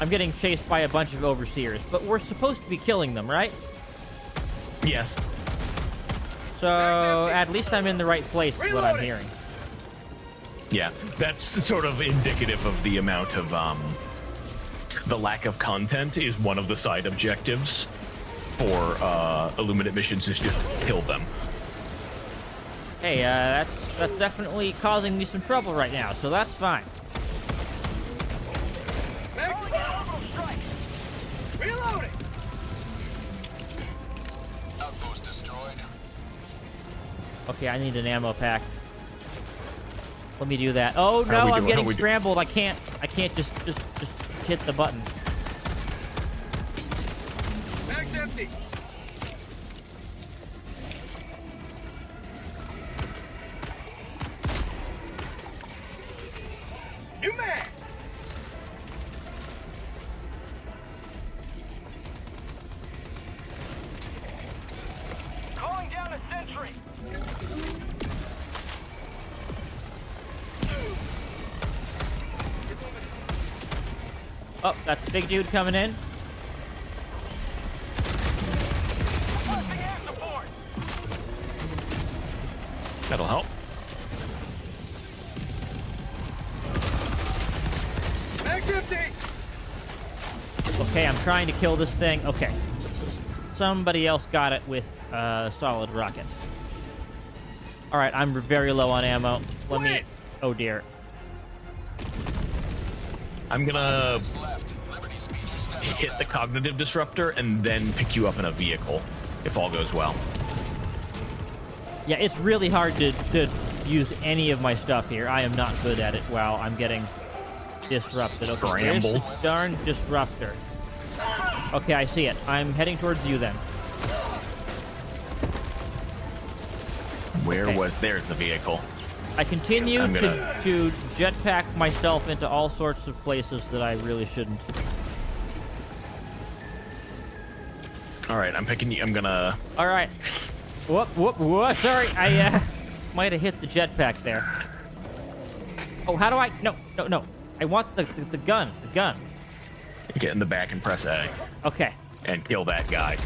I'm getting chased by a bunch of overseers, but we're supposed to be killing them, right? Yes. So at least I'm in the right place, is what I'm Reloading. hearing. Yeah, that's sort of indicative of the amount of the lack of content is one of the side objectives for Illuminate missions is just kill them. Hey, that's definitely causing me some trouble right now, so that's fine. Mag Orbital strike. reloading. Outpost destroyed. Okay, I need an ammo pack. Let me do that. Oh How no, we I'm doing? getting How we scrambled. I can't just hit the button. Mag's empty. sentry. Oh, that's a big dude coming in. Requesting air support. That'll help. Mag's empty. Okay, I'm trying to kill this thing. Okay. Somebody else got it with a solid rocket. Alright, I'm very low on ammo. Let me... Oh, dear. I'm gonna hit the cognitive disruptor and then pick you up in a vehicle, if all goes well. Yeah, it's really hard to use any of my stuff here. I am not good at it while I'm getting disrupted. Okay, Scramble. there's the darn disruptor. Okay, I see it. I'm heading towards you then. Where Okay. was... There's the vehicle. I continue I'm gonna- to jetpack myself into all sorts of places that I really shouldn't. All right, I'm picking you. I'm gonna... All right. Whoop. Sorry, I might have hit the jetpack there. Oh, how do I... No. I want the gun. The gun. Get in the back and press A Okay. and kill that guy.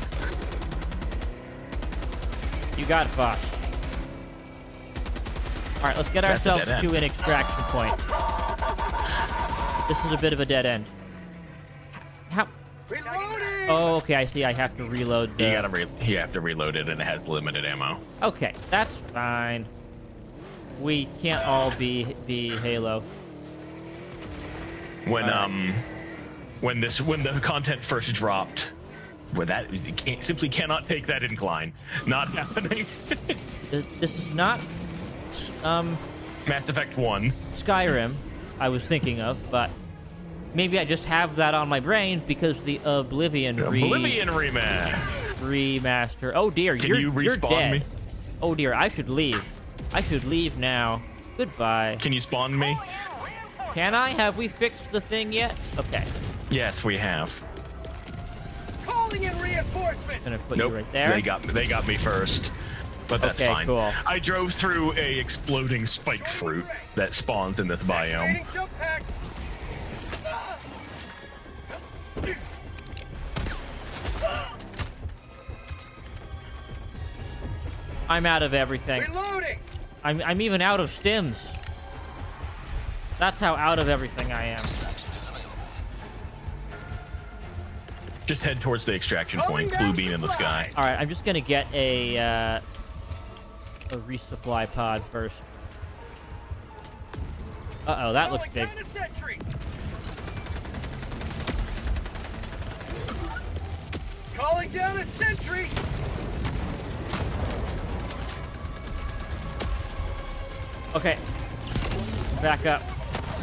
You got it, boss. All right, let's get That's a ourselves dead end. to an extraction point. This is a bit of a dead end. How... Reloading. Oh, okay, I see. I have to reload the... You have to reload it, and it has limited ammo. Okay, that's fine. We can't all be Halo. When Alright. when the content first dropped, you simply cannot take that incline. Not happening. This is not Mass Effect 1. Skyrim I was thinking of, but maybe I just have that on my brain because the Oblivion remaster. Oh dear, Can you're you respawn dead. me? Oh dear, I should leave. I should leave now. Goodbye. Can you spawn me? Can I? Have we fixed the thing yet? Okay. Yes, we have. Calling in reinforcements. Gonna put Nope. you right there. They got me first. But that's Okay, fine. cool. I drove through a exploding spike fruit that spawns in this biome. Activating jump pack. I'm out of everything. Reloading. I'm even out of stims. That's how out of everything I am. Just head towards the extraction point. Blue beam in the sky. All right, I'm just gonna get a resupply pod first. Uh-oh, that looks big. Calling down a sentry. Calling down a sentry. Okay, back up.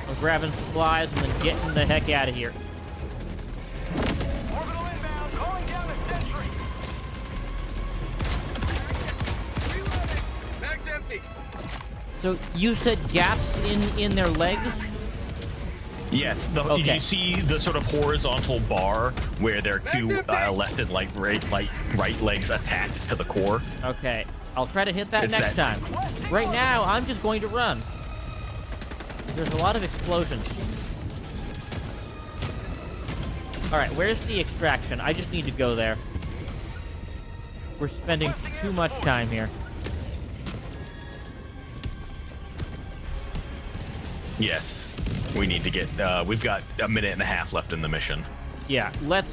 I'm grabbing supplies and then getting the heck out of here. Orbital inbound. Calling down a sentry. Reloading. Mag's empty. So you said gaps in their legs? Yes. Okay. You see the sort of horizontal bar where their two left and right legs attached to the core. Okay, I'll try to hit that It's next that- time. Right now, I'm just going to run. There's a lot of explosions. All right, where's the extraction? I just need to go there. We're spending too much time here. Yes. We need to get. We've got a minute and a half left in the mission. Yeah, let's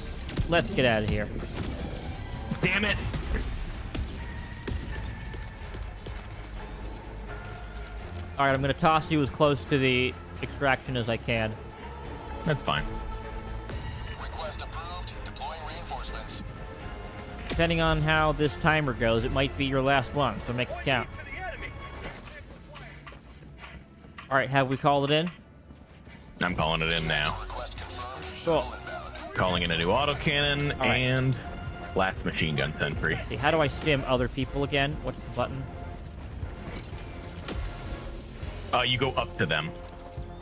get out of here. Damn it! All right, I'm gonna toss you as close to the extraction as I can. That's fine. Request approved. Deploying reinforcements. Depending on how this timer goes, it might be your last one, so make it count. To the enemy. All right, have we called it in? I'm calling it in now. Request confirmed. Cool. Calling in a new autocannon right. and last machine gun sentry. See, how do I stim other people again? What's the button? You go up to them,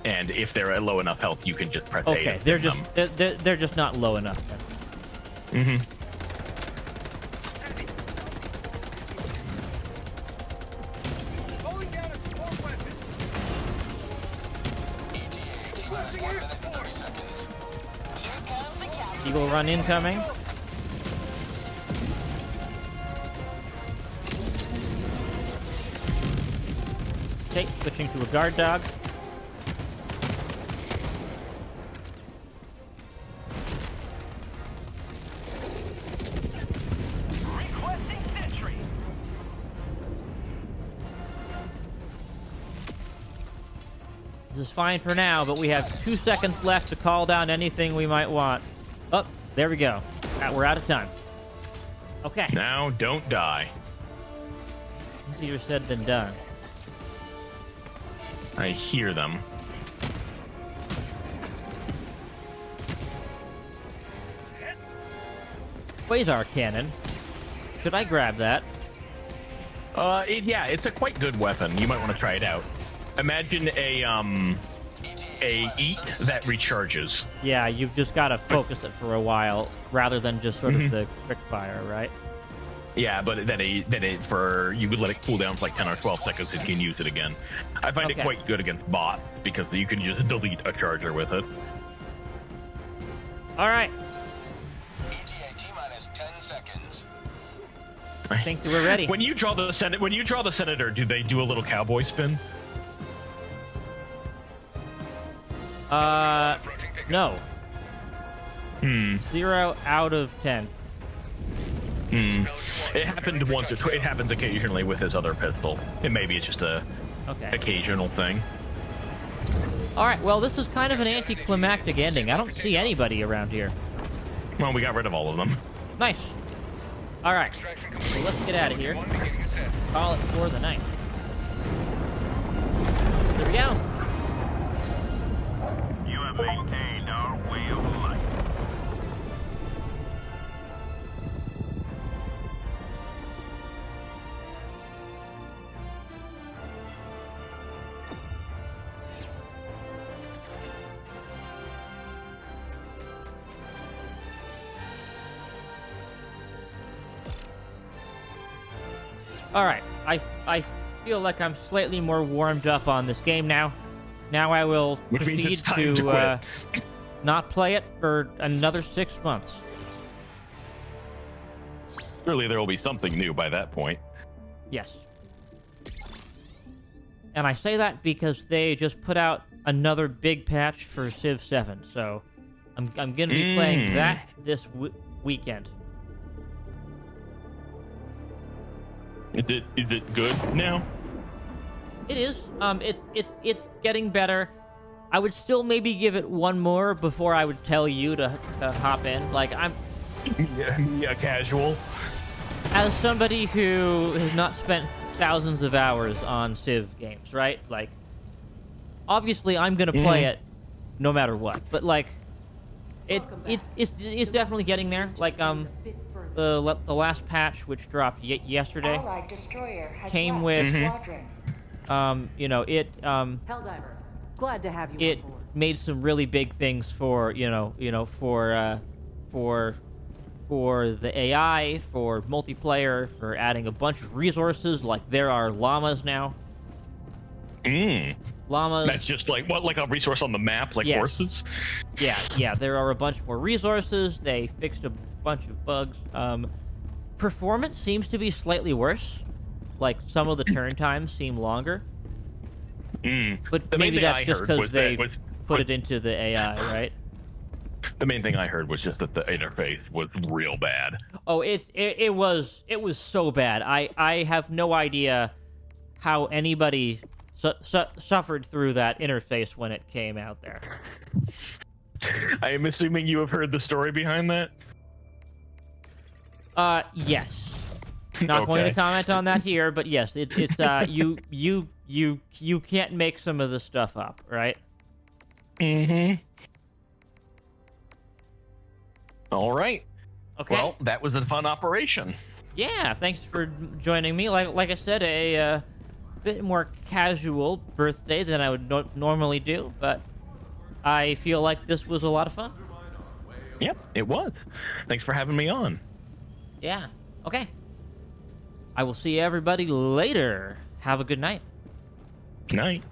and if they're at low enough health, you can just press A. Okay, to they're stim just they're just not low enough. Then. them. Eagle run incoming. Okay, switching to a guard dog. Requesting sentry. This is fine for now, but we have 2 seconds left to call down anything we might want. Oh, there we go. We're out of time. Okay. Now, don't die. Easier said than done. I hear them. Quasar cannon. Should I grab that? Yeah, it's a quite good weapon. You might want to try it out. Imagine a eat that recharges. Yeah, you've just got to focus it for a while rather than just sort of the quick fire, right? Yeah, but then it's for you would let it cool down for like 10 or 12 seconds and you can use it again. I find it quite good against bots because you can just delete a charger with it. All right. ETA T-minus 10 seconds. I think we're ready. When you draw the senator, do they do a little cowboy spin? No. 0 out of 10. It happened once. It happens occasionally with his other pistol. And maybe it's just a occasional thing. All right. Well, this is kind of an anticlimactic ending. I don't see anybody around here. Well, we got rid of all of them. Nice. All right. So let's get out of here. Call it for the night. There we go. You have maintained our way of life. All right. I feel like I'm slightly more warmed up on this game now. Now I will Which means proceed it's time to quit. Not play it for another 6 months. Surely there will be something new by that point. Yes. And I say that because they just put out another big patch for Civ 7, so I'm going to be playing that this weekend. Is it good now? It is. It's getting better. I would still maybe give it one more before I would tell you to hop in. Like I'm yeah, casual. as somebody who has not spent thousands of hours on Civ games, right? Like obviously I'm gonna play it no matter what. But like it's definitely getting there. Like the last patch which dropped yesterday Allied destroyer has came left with the squadron. you know, it Helldiver, glad to have you it on board. made some really big things for for the AI, for multiplayer, for adding a bunch of resources. Like there are llamas now. Llamas. That's just like a resource on the map, like Yes. horses. Yeah. There are a bunch more resources. They fixed a bunch of bugs. Performance seems to be slightly worse. Like some of the turn times seem longer. But The main maybe thing that's I just heard because was they that put it into the AI, right? The main thing I heard was just that the interface was real bad. Oh, it was so bad. I have no idea how anybody suffered through that interface when it came out there. I am assuming you have heard the story behind that. Yes. Not going to Okay. comment on that here, but yes, it's you can't make some of the stuff up, right? All right. Okay. Well, that was a fun operation. Yeah, thanks for joining me. Like I said, a bit more casual birthday than I would normally do, but I feel like this was a lot of fun. Yep, it was. Thanks for having me on. Yeah. Okay. I will see everybody later. Have a good night. Night.